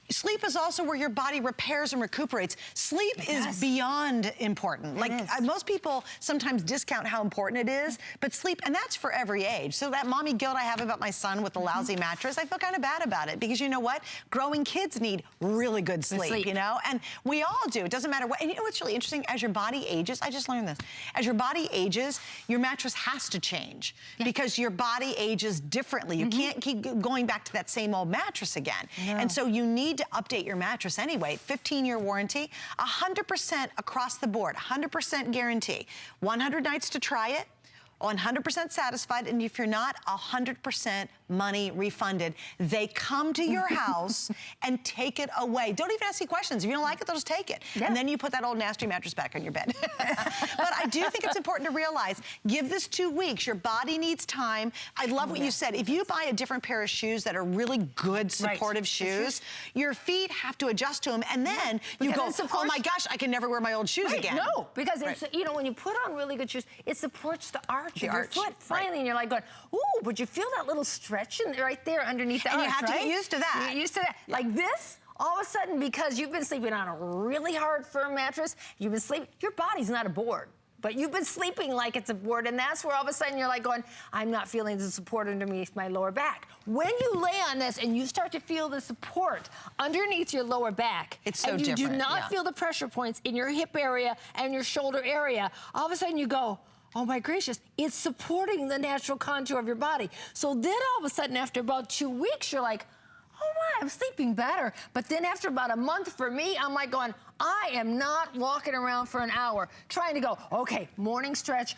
sleep is also where your body repairs and recuperates. Sleep is beyond important. Like, most people sometimes discount how important it is, but sleep, and that's for every age. So that mommy guilt I have about my son with the lousy mattress, I feel kind of bad about it, because you know what? Growing kids need really good sleep, you know? And we all do. It doesn't matter what. And you know what's really interesting? As your body ages, I just learned this. As your body ages, your mattress has to change because your body ages differently. You can't keep going back to that same old mattress again. And so you need to update your mattress anyway. 15-year warranty, 100% across the board, 100% guarantee. 100 nights to try it, 100% satisfied, and if you're not, 100% money refunded. They come to your house and take it away. Don't even ask any questions. If you don't like it, they'll just take it. Yeah. And then you put that old nasty mattress back on your bed. But I do think it's important to realize, give this 2 weeks. Your body needs time. I love what you said. If you buy a different pair of shoes that are really good, supportive shoes, your feet have to adjust to them, and then you go, oh my gosh, I can never wear my old shoes again. No, because it's, you know, when you put on really good shoes, it supports the arch of your foot finally, and you're like going, ooh, but you feel that little stretch right there underneath the arch, you have to get used to that. You get used to that. Yeah. Like this, all of a sudden, because you've been sleeping on a really hard, firm mattress, you've been sleeping, your body's not aboard. but you've been sleeping like it's a board, and that's where all of a sudden you're like going, I'm not feeling the support underneath my lower back. When you lay on this and you start to feel the support underneath your lower back, it's so and you different, do not feel the pressure points in your hip area and your shoulder area, all of a sudden you go, oh my gracious, it's supporting the natural contour of your body. So then all of a sudden, after about 2 weeks, you're like, oh my, I'm sleeping better. But then after about a month for me, I'm like going, I am not walking around for an hour trying to go, okay, morning stretch,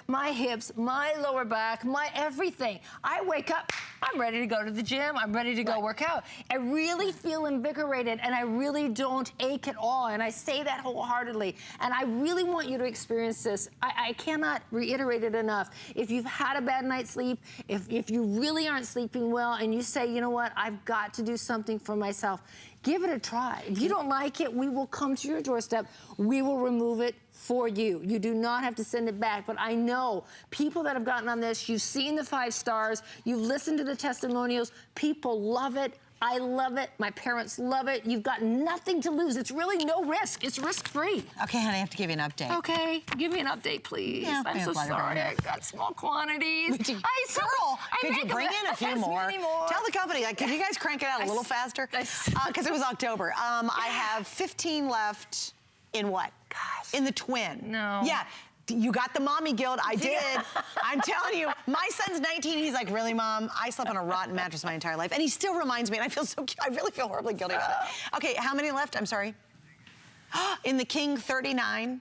my hips, my lower back, my everything. I wake up, I'm ready to go to the gym, I'm ready to go work out. I really feel invigorated and I really don't ache at all. And I say that wholeheartedly. And I really want you to experience this. I cannot reiterate it enough. If you've had a bad night's sleep, if you really aren't sleeping well and you say, you know what, I've got to do something for myself, give it a try. If you don't like it, we will come to your doorstep. We will remove it for you. You do not have to send it back. But I know people that have gotten on this, you've seen the 5 stars, you've listened to the testimonials, people love it. I love it. My parents love it. You've got nothing to lose. It's really no risk. It's risk-free. Okay, honey, I have to give you an update. Okay, give me an update, please. Yeah, I'm so sorry. I got small quantities. Girl, could you bring in a few more? Tell the company, like, could you guys crank it out a little faster? Because it was October. I have 15 left in what? Gosh. In the twin. No. Yeah. You got the mommy guilt. I did. I'm telling you, my son's 19. He's like, really, Mom? I slept on a rotten mattress my entire life. And he still reminds me, and I feel so, I really feel horribly guilty about it. Okay, how many left? I'm sorry. In the King, 39.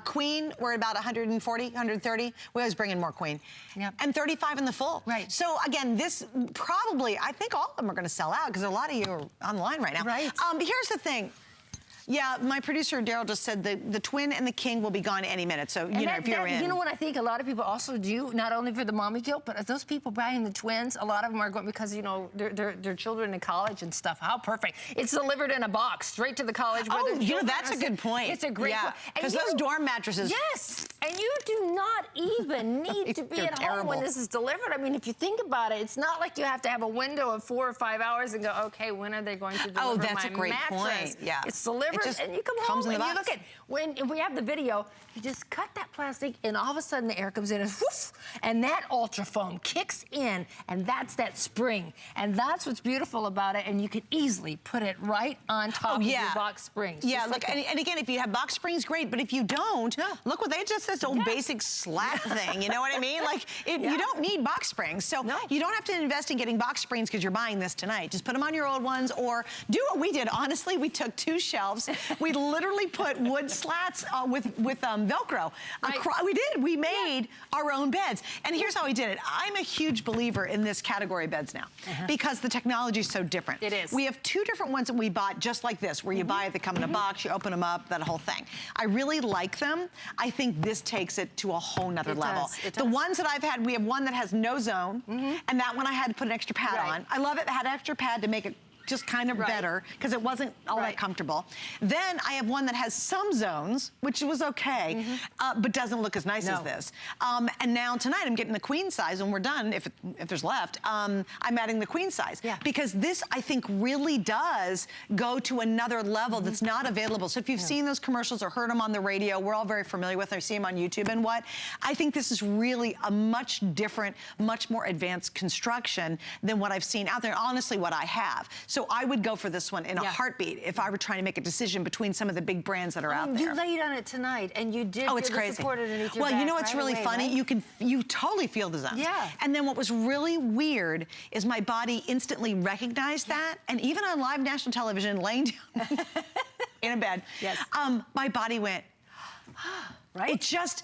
Queen, we're about 140, 130. We always bring in more Queen. Yep. And 35 in the full. Right. So again, this probably, I think all of them are going to sell out because a lot of you are online right now. Right. Here's the thing. Yeah, my producer Daryl just said the twin and the king will be gone any minute. So you know, if you're in, you know what I think a lot of people also do, not only for the mommy guilt, but those people buying the twins, a lot of them are going because you know their children in college and stuff. How perfect! It's delivered in a box straight to the college. Where oh, you know that's a good point. It's a great point. Because those dorm mattresses. Yes, and you do not even need to be at home when this is delivered. I mean, if you think about it, it's not like you have to have a window of 4 or 5 hours and go, okay, when are they going to deliver that's my a great mattress? point. Yeah, it's delivered. And you come home and you look at if we have the video, you just cut that plastic and all of a sudden the air comes in and whoosh, and that ultra foam kicks in and that's that spring. And that's what's beautiful about it. And you can easily put it right on top of your box springs. Yeah, look, and again, if you have box springs, great. But if you don't, look what they just this old basic slat thing. You know what I mean? Like you don't need box springs. So you don't have to invest in getting box springs because you're buying this tonight. Just put them on your old ones or do what we did. Honestly, we took 2 shelves. We literally put wood slats with Velcro. We did. We made our own beds. And here's how we did it. I'm a huge believer in this category beds now because the technology is so different. It is. We have 2 different ones that we bought just like this, where you buy it, they come in a box, you open them up, that whole thing. I really like them. I think this takes it to a whole nother level. The ones that I've had, we have one that has no zone, and that one I had to put an extra pad on. I love it. It had an extra pad to make it just kind of better because it wasn't all that comfortable. Then I have one that has some zones, which was okay, but doesn't look as nice as this. And now tonight I'm getting the queen size. When we're done, if there's left, I'm adding the queen size because this I think really does go to another level that's not available. So if you've seen those commercials or heard them on the radio, we're all very familiar with them. I see them on YouTube and what. I think this is really a much different, much more advanced construction than what I've seen out there. Honestly, what I have. So I would go for this one in a heartbeat if I were trying to make a decision between some of the big brands that are out there. You laid on it tonight, and you did. Oh, it's crazy. Support underneath your well, back you know what's really funny? Right? You totally feel the zones. Yeah. And then what was really weird is my body instantly recognized that, and even on live national television, laying down in a bed, my body went. Right. It just.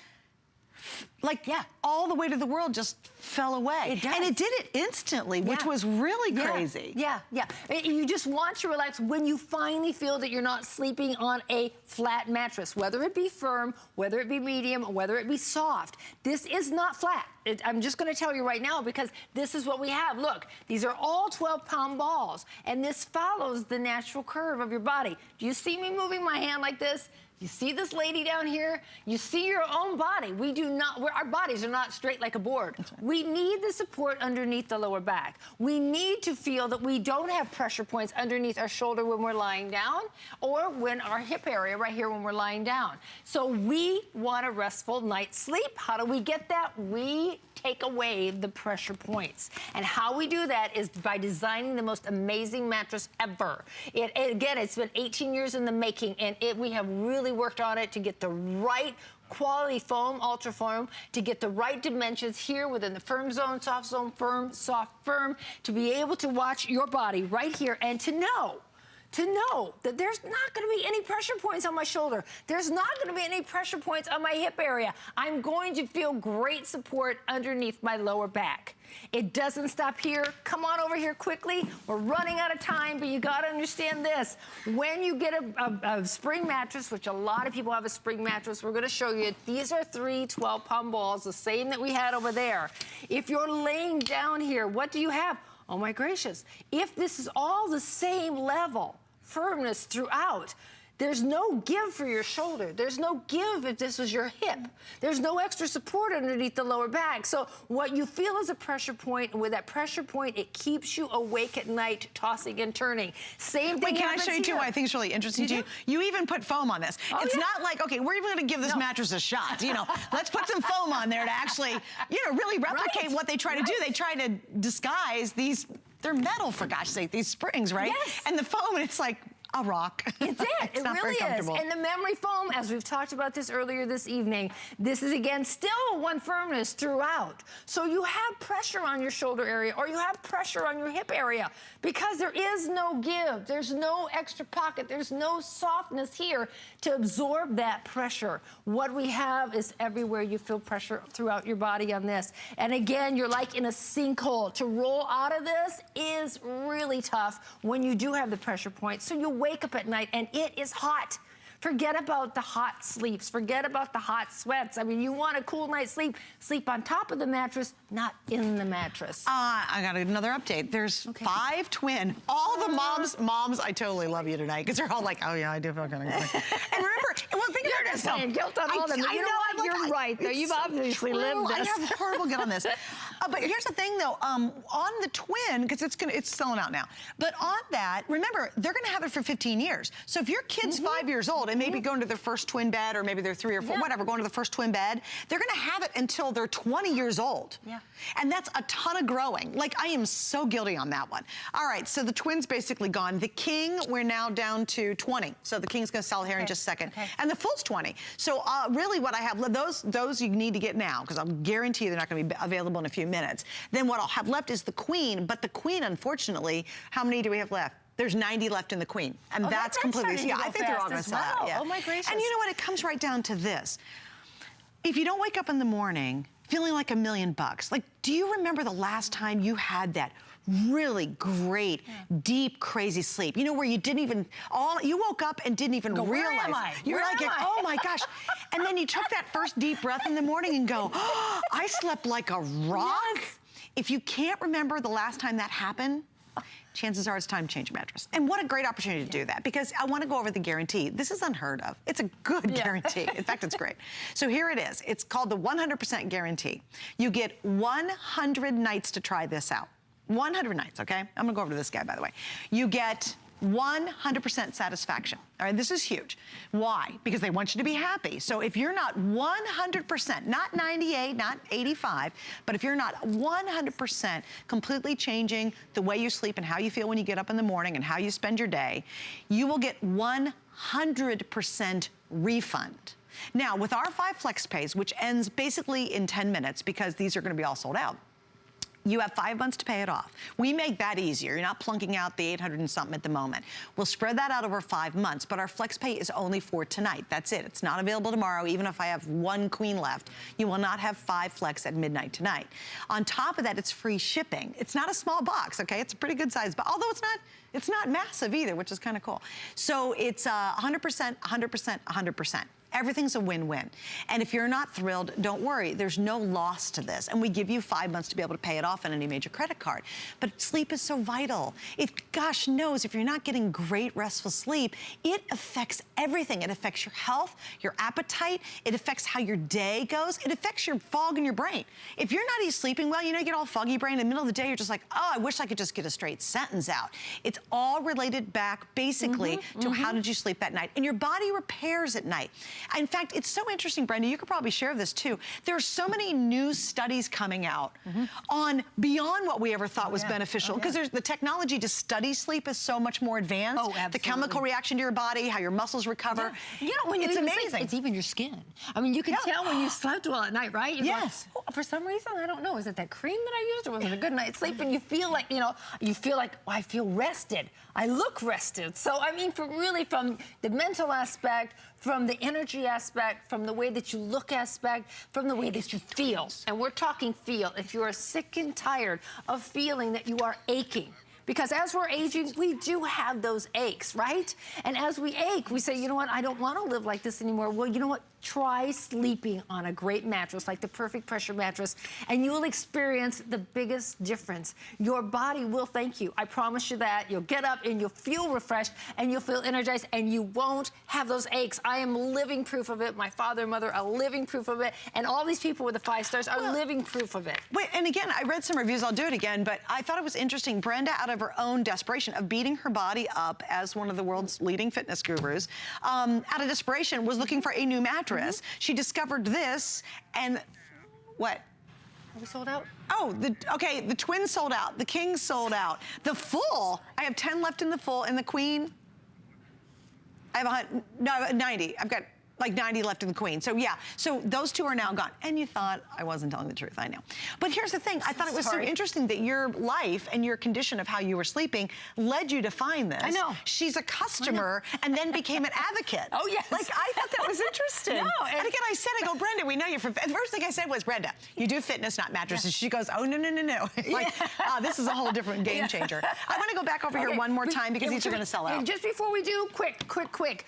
Like, all the weight of the world just fell away. It does. And it did it instantly, which was really crazy. Yeah. You just want to relax when you finally feel that you're not sleeping on a flat mattress, whether it be firm, whether it be medium, or whether it be soft. This is not flat. I'm just going to tell you right now because this is what we have. Look, these are all 12-pound balls, and this follows the natural curve of your body. Do you see me moving my hand like this? You see this lady down here? You see your own body. We do not, our bodies are not straight like a board. Right. We need the support underneath the lower back. We need to feel that we don't have pressure points underneath our shoulder when we're lying down, or when our hip area right here when we're lying down. So we want a restful night's sleep. How do we get that? We take away the pressure points. And how we do that is by designing the most amazing mattress ever. Again, it's been 18 years in the making, and we have really worked on it to get the right quality foam, ultra foam, to get the right dimensions here within the firm zone, firm, soft, firm, to be able to watch your body right here and to know that there's not going to be any pressure points on my shoulder. There's not going to be any pressure points on my hip area. I'm going to feel great support underneath my lower back. It doesn't stop here. Come on over here quickly. We're running out of time, but you got to understand this. When you get a spring mattress, which a lot of people have a spring mattress, we're going to show you. These are 3 12-pound balls, the same that we had over there. If you're laying down here, what do you have? Oh, my gracious. If this is all the same level, firmness throughout, there's no give for your shoulder. There's no give if this was your hip. There's no extra support underneath the lower back. So what you feel is a pressure point, and with that pressure point, it keeps you awake at night, tossing and turning. Same thing. Wait, can I show you too what I think is really interesting to you? You even put foam on this. Oh, it's not like, okay, we're even going to give this mattress a shot. You know, let's put some foam on there to actually, you know, really replicate what they try to do. They try to disguise these, they're metal, for gosh sake, these springs, right? Yes. And the foam, and it's like a rock. It's it. It's it not really very comfortable. is. And the memory foam, as we've talked about this earlier this evening, this is, again, still one firmness throughout. So you have pressure on your shoulder area, or you have pressure on your hip area, because there is no give. There's no extra pocket. There's no softness here to absorb that pressure. What we have is everywhere you feel pressure throughout your body on this. And again, you're like in a sinkhole. To roll out of this is really tough when you do have the pressure point. So you wake up at night and it is hot. Forget about the hot sleeps. Forget about the hot sweats. I mean, you want a cool night's sleep. Sleep on top of the mattress, not in the mattress. I got another update. There's 5 twin. All the moms, I totally love you tonight, because they're all like, oh yeah, I do feel kind of good. And remember, well, think about this. Saying guilt on all of them. You know what? You're right, though. You've obviously lived this. I have horrible guilt on this. But here's the thing, though. On the twin, because it's selling out now. But on that, remember, they're going to have it for 15 years. So if your kid's 5 years old and maybe going to their first twin bed, or maybe they're 3 or 4, whatever, going to the first twin bed, they're going to have it until they're 20 years old. Yeah. And that's a ton of growing. Like, I am so guilty on that one. All right, so the twin's basically gone. The king, we're now down to 20. So the king's going to sell here in just a second. And the full's 20. So really what I have, those you need to get now, because I'll guarantee they're not going to be available in a few minutes. Then what I'll have left is the queen. But the queen, unfortunately, how many do we have left? There's 90 left in the queen. And that's completely, I think they're all going to sell out. Yeah. Oh, my gracious. And you know what? It comes right down to this. If you don't wake up in the morning feeling like $1,000,000, like, do you remember the last time you had that really great, deep, crazy sleep? You know, where you didn't even, you woke up and didn't even realize. Where am I? You're like, oh my gosh. And then you took that first deep breath in the morning and go, oh, I slept like a rock. Yes. If you can't remember the last time that happened, chances are it's time to change your mattress. And what a great opportunity to do that, because I want to go over the guarantee. This is unheard of. It's a good guarantee. In fact, it's great. So here it is. It's called the 100% guarantee. You get 100 nights to try this out. 100 nights, okay? I'm going to go over to this guy, by the way. You get 100% satisfaction. All right, this is huge. Why? Because they want you to be happy. So if you're not 100%, not 98, not 85, but if you're not 100% completely changing the way you sleep and how you feel when you get up in the morning and how you spend your day, you will get 100% refund. Now, with our 5 flex pays, which ends basically in 10 minutes, because these are going to be all sold out, you have 5 months to pay it off. We make that easier. You're not plunking out the 800 and something at the moment. We'll spread that out over 5 months, but our flex pay is only for tonight. That's it. It's not available tomorrow. Even if I have 1 queen left, you will not have 5 flex at midnight tonight. On top of that, it's free shipping. It's not a small box, okay? It's a pretty good size, but although it's not massive either, which is kind of cool. So it's 100%, 100%, 100%. Everything's a win-win. And if you're not thrilled, don't worry. There's no loss to this. And we give you 5 months to be able to pay it off on any major credit card. But sleep is so vital. Gosh knows, if you're not getting great restful sleep, it affects everything. It affects your health, your appetite. It affects how your day goes. It affects your fog in your brain. If you're not sleeping well, you know, you get all foggy brain. In the middle of the day, you're just like, oh, I wish I could just get a straight sentence out. It's all related back, basically, to how did you sleep that night. And your body repairs at night. In fact, it's so interesting, Brenda, you could probably share this too. There are so many new studies coming out on beyond what we ever thought was beneficial, because there's the technology to study sleep is so much more advanced. Oh, absolutely. The chemical reaction to your body, how your muscles recover. You know, when it's you amazing. sleep, it's even your skin. I mean, you can tell when you slept well at night, right? You're Yes. Like, oh, for some reason, I don't know, is it that cream that I used, or was it a good night's sleep? And you feel like, you know, you feel like, oh, I feel rested. I look rested. So, I mean, from the mental aspect, from the energy aspect, from the way that you look aspect, from the way that you feel. And we're talking feel. If you are sick and tired of feeling that you are aching, because as we're aging, we do have those aches, right? And as we ache, we say, you know what, I don't want to live like this anymore. Well, you know what? Try sleeping on a great mattress, like the Perfect Pressure mattress, and you will experience the biggest difference. Your body will thank you. I promise you that. You'll get up and you'll feel refreshed and you'll feel energized and you won't have those aches. I am living proof of it. My father and mother are living proof of it. And all these people with the 5 stars are living proof of it. Wait, and again, I read some reviews, I'll do it again, but I thought it was interesting. Brenda, out of her own desperation of beating her body up as one of the world's leading fitness gurus, out of desperation was looking for a new mattress. She discovered this, and what? Are we sold out? Oh, okay, the twins sold out. The king sold out. The full, I have 10 left in the full, and the queen, I have 90. I've got like 90 left in the queen. So yeah, so those 2 are now gone. And you thought I wasn't telling the truth, I know. But here's the thing, I thought it was so interesting that your life and your condition of how you were sleeping led you to find this. I know. She's a customer and then became an advocate. Oh, yes. Like, I thought that was interesting. No, and again, I said, I go, Brenda, we know you're from, the first thing I said was, Brenda, you do fitness, not mattresses. She goes, oh, no, no, no, no. Like, this is a whole different game changer. I want to go back over here one more time because these are going to sell out. Just before we do, quick.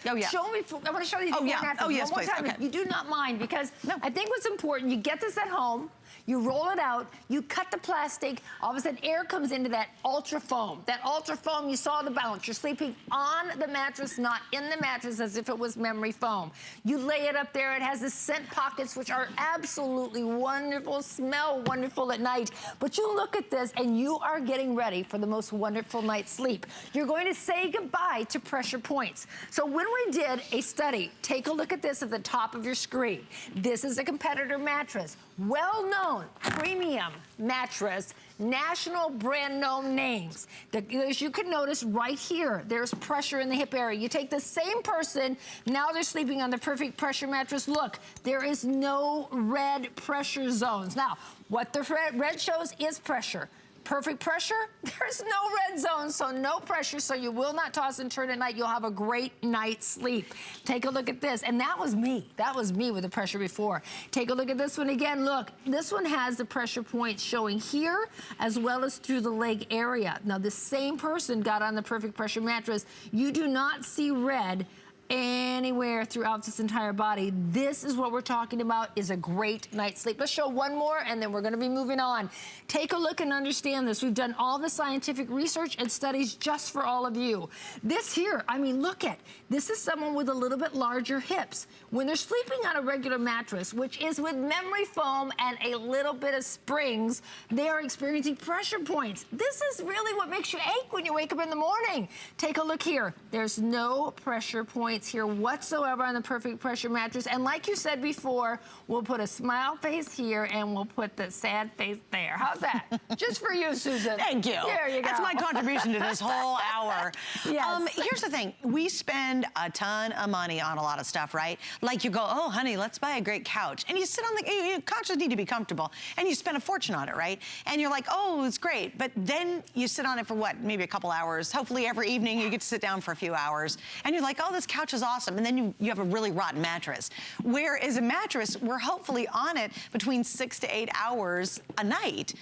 Oh, yeah. Show me, I want to show you the before and after. Oh, yes, one more please. time, Okay. if you do not mind, because I think what's important, you get this at home, you roll it out, you cut the plastic, all of a sudden air comes into that ultra foam. That ultra foam, you saw the balance. You're sleeping on the mattress, not in the mattress as if it was memory foam. You lay it up there, it has the scent pockets, which are absolutely wonderful, smell wonderful at night. But you look at this and you are getting ready for the most wonderful night's sleep. You're going to say goodbye to pressure points. So when we did a study, take a look at this at the top of your screen. This is a competitor mattress, well-known premium mattress, national brand known names. As you can notice right here, there's pressure in the hip area. You take the same person, now they're sleeping on the Perfect Pressure mattress. Look, there is no red pressure zones. Now, what the red shows is pressure. Perfect Pressure, there's no red zone, so no pressure, so you will not toss and turn at night. You'll have a great night's sleep. Take a look at this, and that was me. That was me with the pressure before. Take a look at this one again. Look, this one has the pressure points showing here as well as through the leg area. Now, the same person got on the Perfect Pressure mattress. You do not see red anywhere throughout this entire body. This is what we're talking about, is a great night's sleep. Let's show one more and then we're going to be moving on. Take a look and understand this. We've done all the scientific research and studies just for all of you. This here, I mean, look at, this is someone with a little bit larger hips. When they're sleeping on a regular mattress, which is with memory foam and a little bit of springs, they are experiencing pressure points. This is really what makes you ache when you wake up in the morning. Take a look here. There's no pressure points here whatsoever on the Perfect Pressure mattress. And like you said before, we'll put a smile face here and we'll put the sad face there. How's that? Just for you, Susan. Thank you. There you go. That's my contribution to this whole hour. Yes. Here's the thing. We spend a ton of money on a lot of stuff, right? Like you go, oh, honey, let's buy a great couch. And you sit on the, couches need to be comfortable. And you spend a fortune on it, right? And you're like, oh, it's great. But then you sit on it for what? Maybe a couple hours. Hopefully every evening you get to sit down for a few hours. And you're like, oh, this couch is awesome. And then you have a really rotten mattress. Whereas a mattress, we're hopefully on it between 6 to 8 hours a night.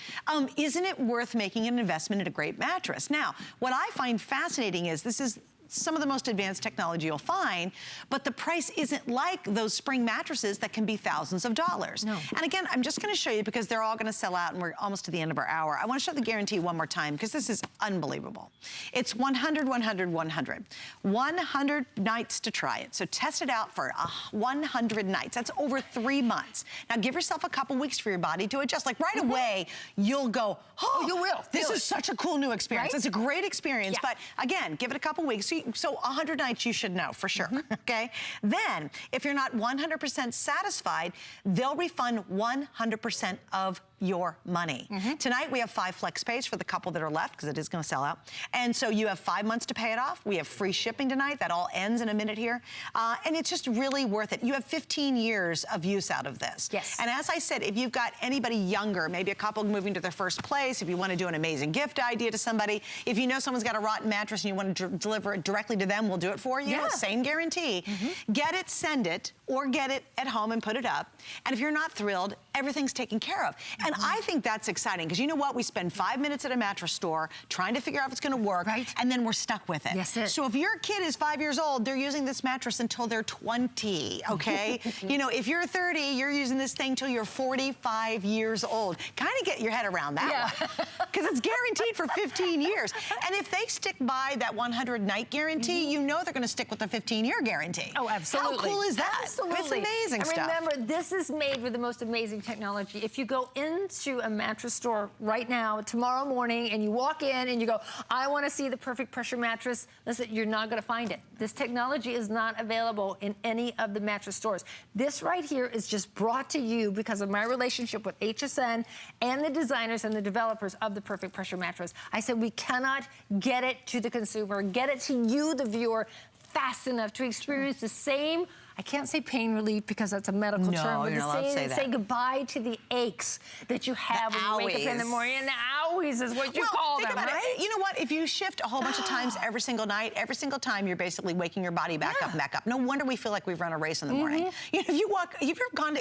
Isn't it worth making an investment in a great mattress? Now, what I find fascinating is this is some of the most advanced technology you'll find, but the price isn't like those spring mattresses that can be thousands of dollars. No. And again, I'm just gonna show you because they're all gonna sell out and we're almost to the end of our hour. I wanna show the guarantee one more time because this is unbelievable. It's 100, 100, 100. 100 nights to try it. So test it out for 100 nights. That's over 3 months. Now give yourself a couple weeks for your body to adjust. Like right away, you'll go, oh, you will. This Feel is it. such a cool new experience. Right? It's a great experience, Yeah. but again, give it a couple weeks. So 100 nights you should know for sure, okay? Then, if you're not 100% satisfied, they'll refund 100% of your money. Tonight we have 5 flex pays for the couple that are left because it is going to sell out. And so you have 5 months to pay it off. We have free shipping tonight. That all ends in a minute here. And it's just really worth it. You have 15 years of use out of this. Yes. And as I said, if you've got anybody younger, maybe a couple moving to their first place, if you want to do an amazing gift idea to somebody, if you know someone's got a rotten mattress and you want to deliver it directly to them, we'll do it for you. Yeah. Same guarantee. Get it, send it, or get it at home and put it up. And if you're not thrilled, everything's taken care of. And I think that's exciting because you know what? We spend 5 minutes at a mattress store trying to figure out if it's going to work, Right. and then we're stuck with it. Yes, it. So if your kid is 5 years old, they're using this mattress until they're 20, okay? You know, if you're 30, you're using this thing till you're 45 years old. Kind of get your head around that one. Because it's guaranteed for 15 years. And if they stick by that 100-night guarantee, you know they're going to stick with the 15-year guarantee. Oh, absolutely. How cool is that? Absolutely. It's amazing and stuff. remember, this is made with the most amazing technology. If you go into a mattress store right now, tomorrow morning, and you walk in and you go, I want to see the perfect pressure mattress, listen, you're not going to find it. This technology is not available in any of the mattress stores. This right here is just brought to you because of my relationship with HSN and the designers and the developers of the perfect pressure mattress. I said we cannot get it to the consumer, get it to you, the viewer, fast enough to experience the same, I can't say pain relief because that's a medical No, term, but you're not allowed to say that. say goodbye to the aches that you have when you wake up in the owies. morning. And the owies is what you call think them, about right? it. You know what? If you shift a whole bunch of times every single night, every single time you're basically waking your body back up and back up. No wonder we feel like we've run a race in the morning. You know, if you've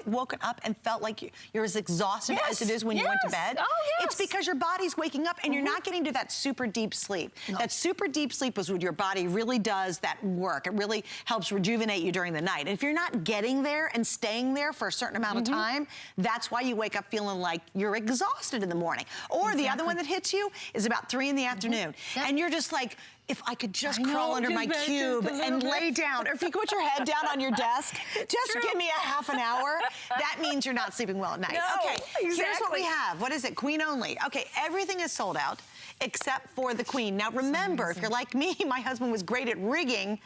woken up and felt like you're as exhausted as it is when you went to bed, it's because your body's waking up and you're not getting to that super deep sleep. That super deep sleep is when your body really does that work. It really helps rejuvenate you during the night. And if you're not getting there and staying there for a certain amount of time, that's why you wake up feeling like you're exhausted in the morning. Or the other one that hits you is about 3 in the afternoon. And you're just like, if I could just crawl under my cube and lay down, or if you put your head down on your desk, just give me a half an hour, that means you're not sleeping well at night. No, Okay, here's what we have. What is it? Queen only. Okay, everything is sold out except for the queen. Now remember, if you're like me, my husband was great at rigging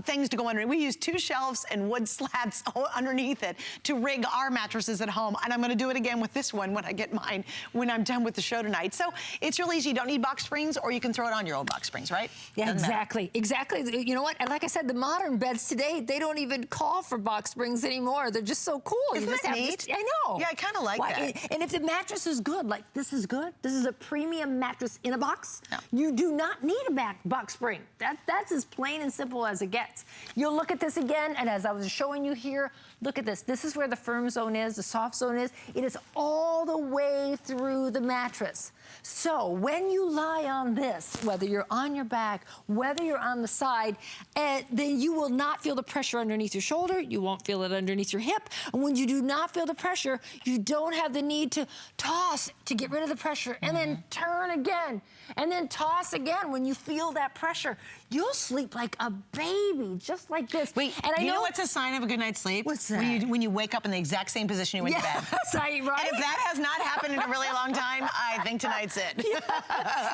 things to go underneath. We use 2 shelves and wood slats underneath it to rig our mattresses at home. And I'm gonna do it again with this one when I get mine, when I'm done with the show tonight. So it's really easy. You don't need box springs, or you can throw it on your old box springs, right? Yeah, exactly. You know what? And like I said, the modern beds today, they don't even call for box springs anymore. They're just so cool. Isn't you just that have neat? I know. Yeah, I kind of like that. And if the mattress is good, like this is good, this is a premium mattress in a box, No. you do not need a box spring. That's as plain and simple as it gets. You'll look at this again, and as I was showing you here, look at this. This is where the firm zone is, the soft zone is. It is all the way through the mattress. So when you lie on this, whether you're on your back, whether you're on the side, then you will not feel the pressure underneath your shoulder. You won't feel it underneath your hip. And when you do not feel the pressure, you don't have the need to toss to get rid of the pressure and then turn again and then toss again. When you feel that pressure, you'll sleep like a baby, just like this. Wait, and I you know what's a sign of a good night's sleep? What's that? When you wake up in the exact same position you went to bed. Yes, right? And if that has not happened in a really long time, I think tonight's it.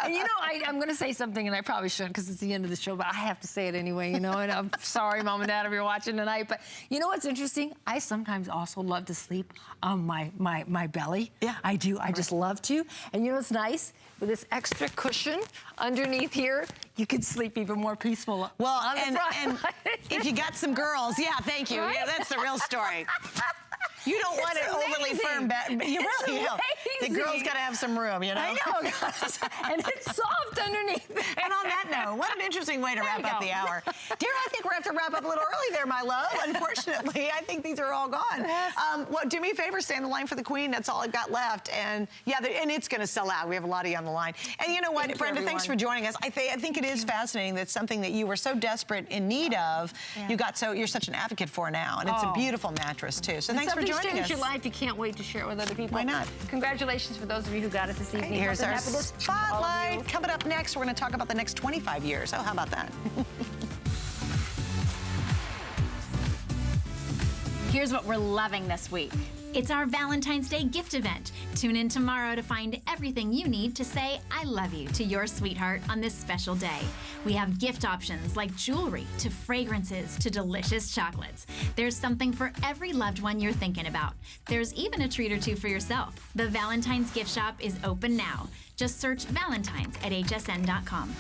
And you know, I'm going to say something, and I probably shouldn't because it's the end of the show, but I have to say it anyway, you know, and I'm sorry, Mom and Dad, if you're watching tonight, but you know what's interesting? I sometimes also love to sleep on my belly. Yeah. I do. I just love to. And you know what's nice? With this extra cushion underneath here, you can sleep even more peaceful. Well, on the and front. if you got some girls, yeah, thank you. Right? Yeah, that's the real story. You don't want an overly firm back. You really don't. The girl's got to have some room, you know? I know, guys. And it's soft underneath. And on that note, what an interesting way to wrap up the hour. Dear, I think we're going to have to wrap up a little early there, my love. Unfortunately, I think these are all gone. Well, do me a favor, stay on the line for the Queen. That's all I've got left. And yeah, and it's going to sell out. We have a lot of you on the line. And you know what, Brenda, thanks for joining us. I think it is fascinating that something that you were so desperate in need of, you're such an advocate for now. And it's a beautiful mattress, too. So thanks for joining us. Something's changed your life. You can't wait to share it with other people. Why not? Congratulations for those of you who got it this evening. Here's our Happiness. spotlight. Coming up next, we're going to talk about the next 25 years. Oh, how about that? Here's what we're loving this week. It's our Valentine's Day gift event. Tune in tomorrow to find everything you need to say I love you to your sweetheart on this special day. We have gift options like jewelry to fragrances to delicious chocolates. There's something for every loved one you're thinking about. There's even a treat or two for yourself. The Valentine's gift shop is open now. Just search Valentine's at hsn.com.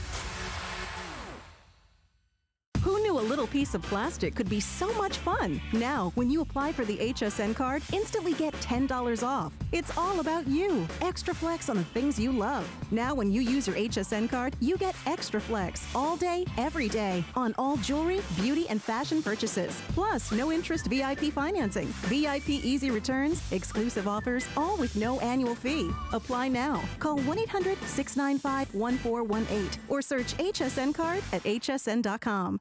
Who knew a little piece of plastic could be so much fun? Now, when you apply for the HSN card, instantly get $10 off. It's all about you. Extra flex on the things you love. Now, when you use your HSN card, you get extra flex all day, every day on all jewelry, beauty, and fashion purchases. Plus, no interest VIP financing, VIP easy returns, exclusive offers, all with no annual fee. Apply now. Call 1-800-695-1418 or search HSN card at hsn.com.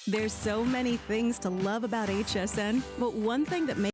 There's so many things to love about HSN, but one thing that makes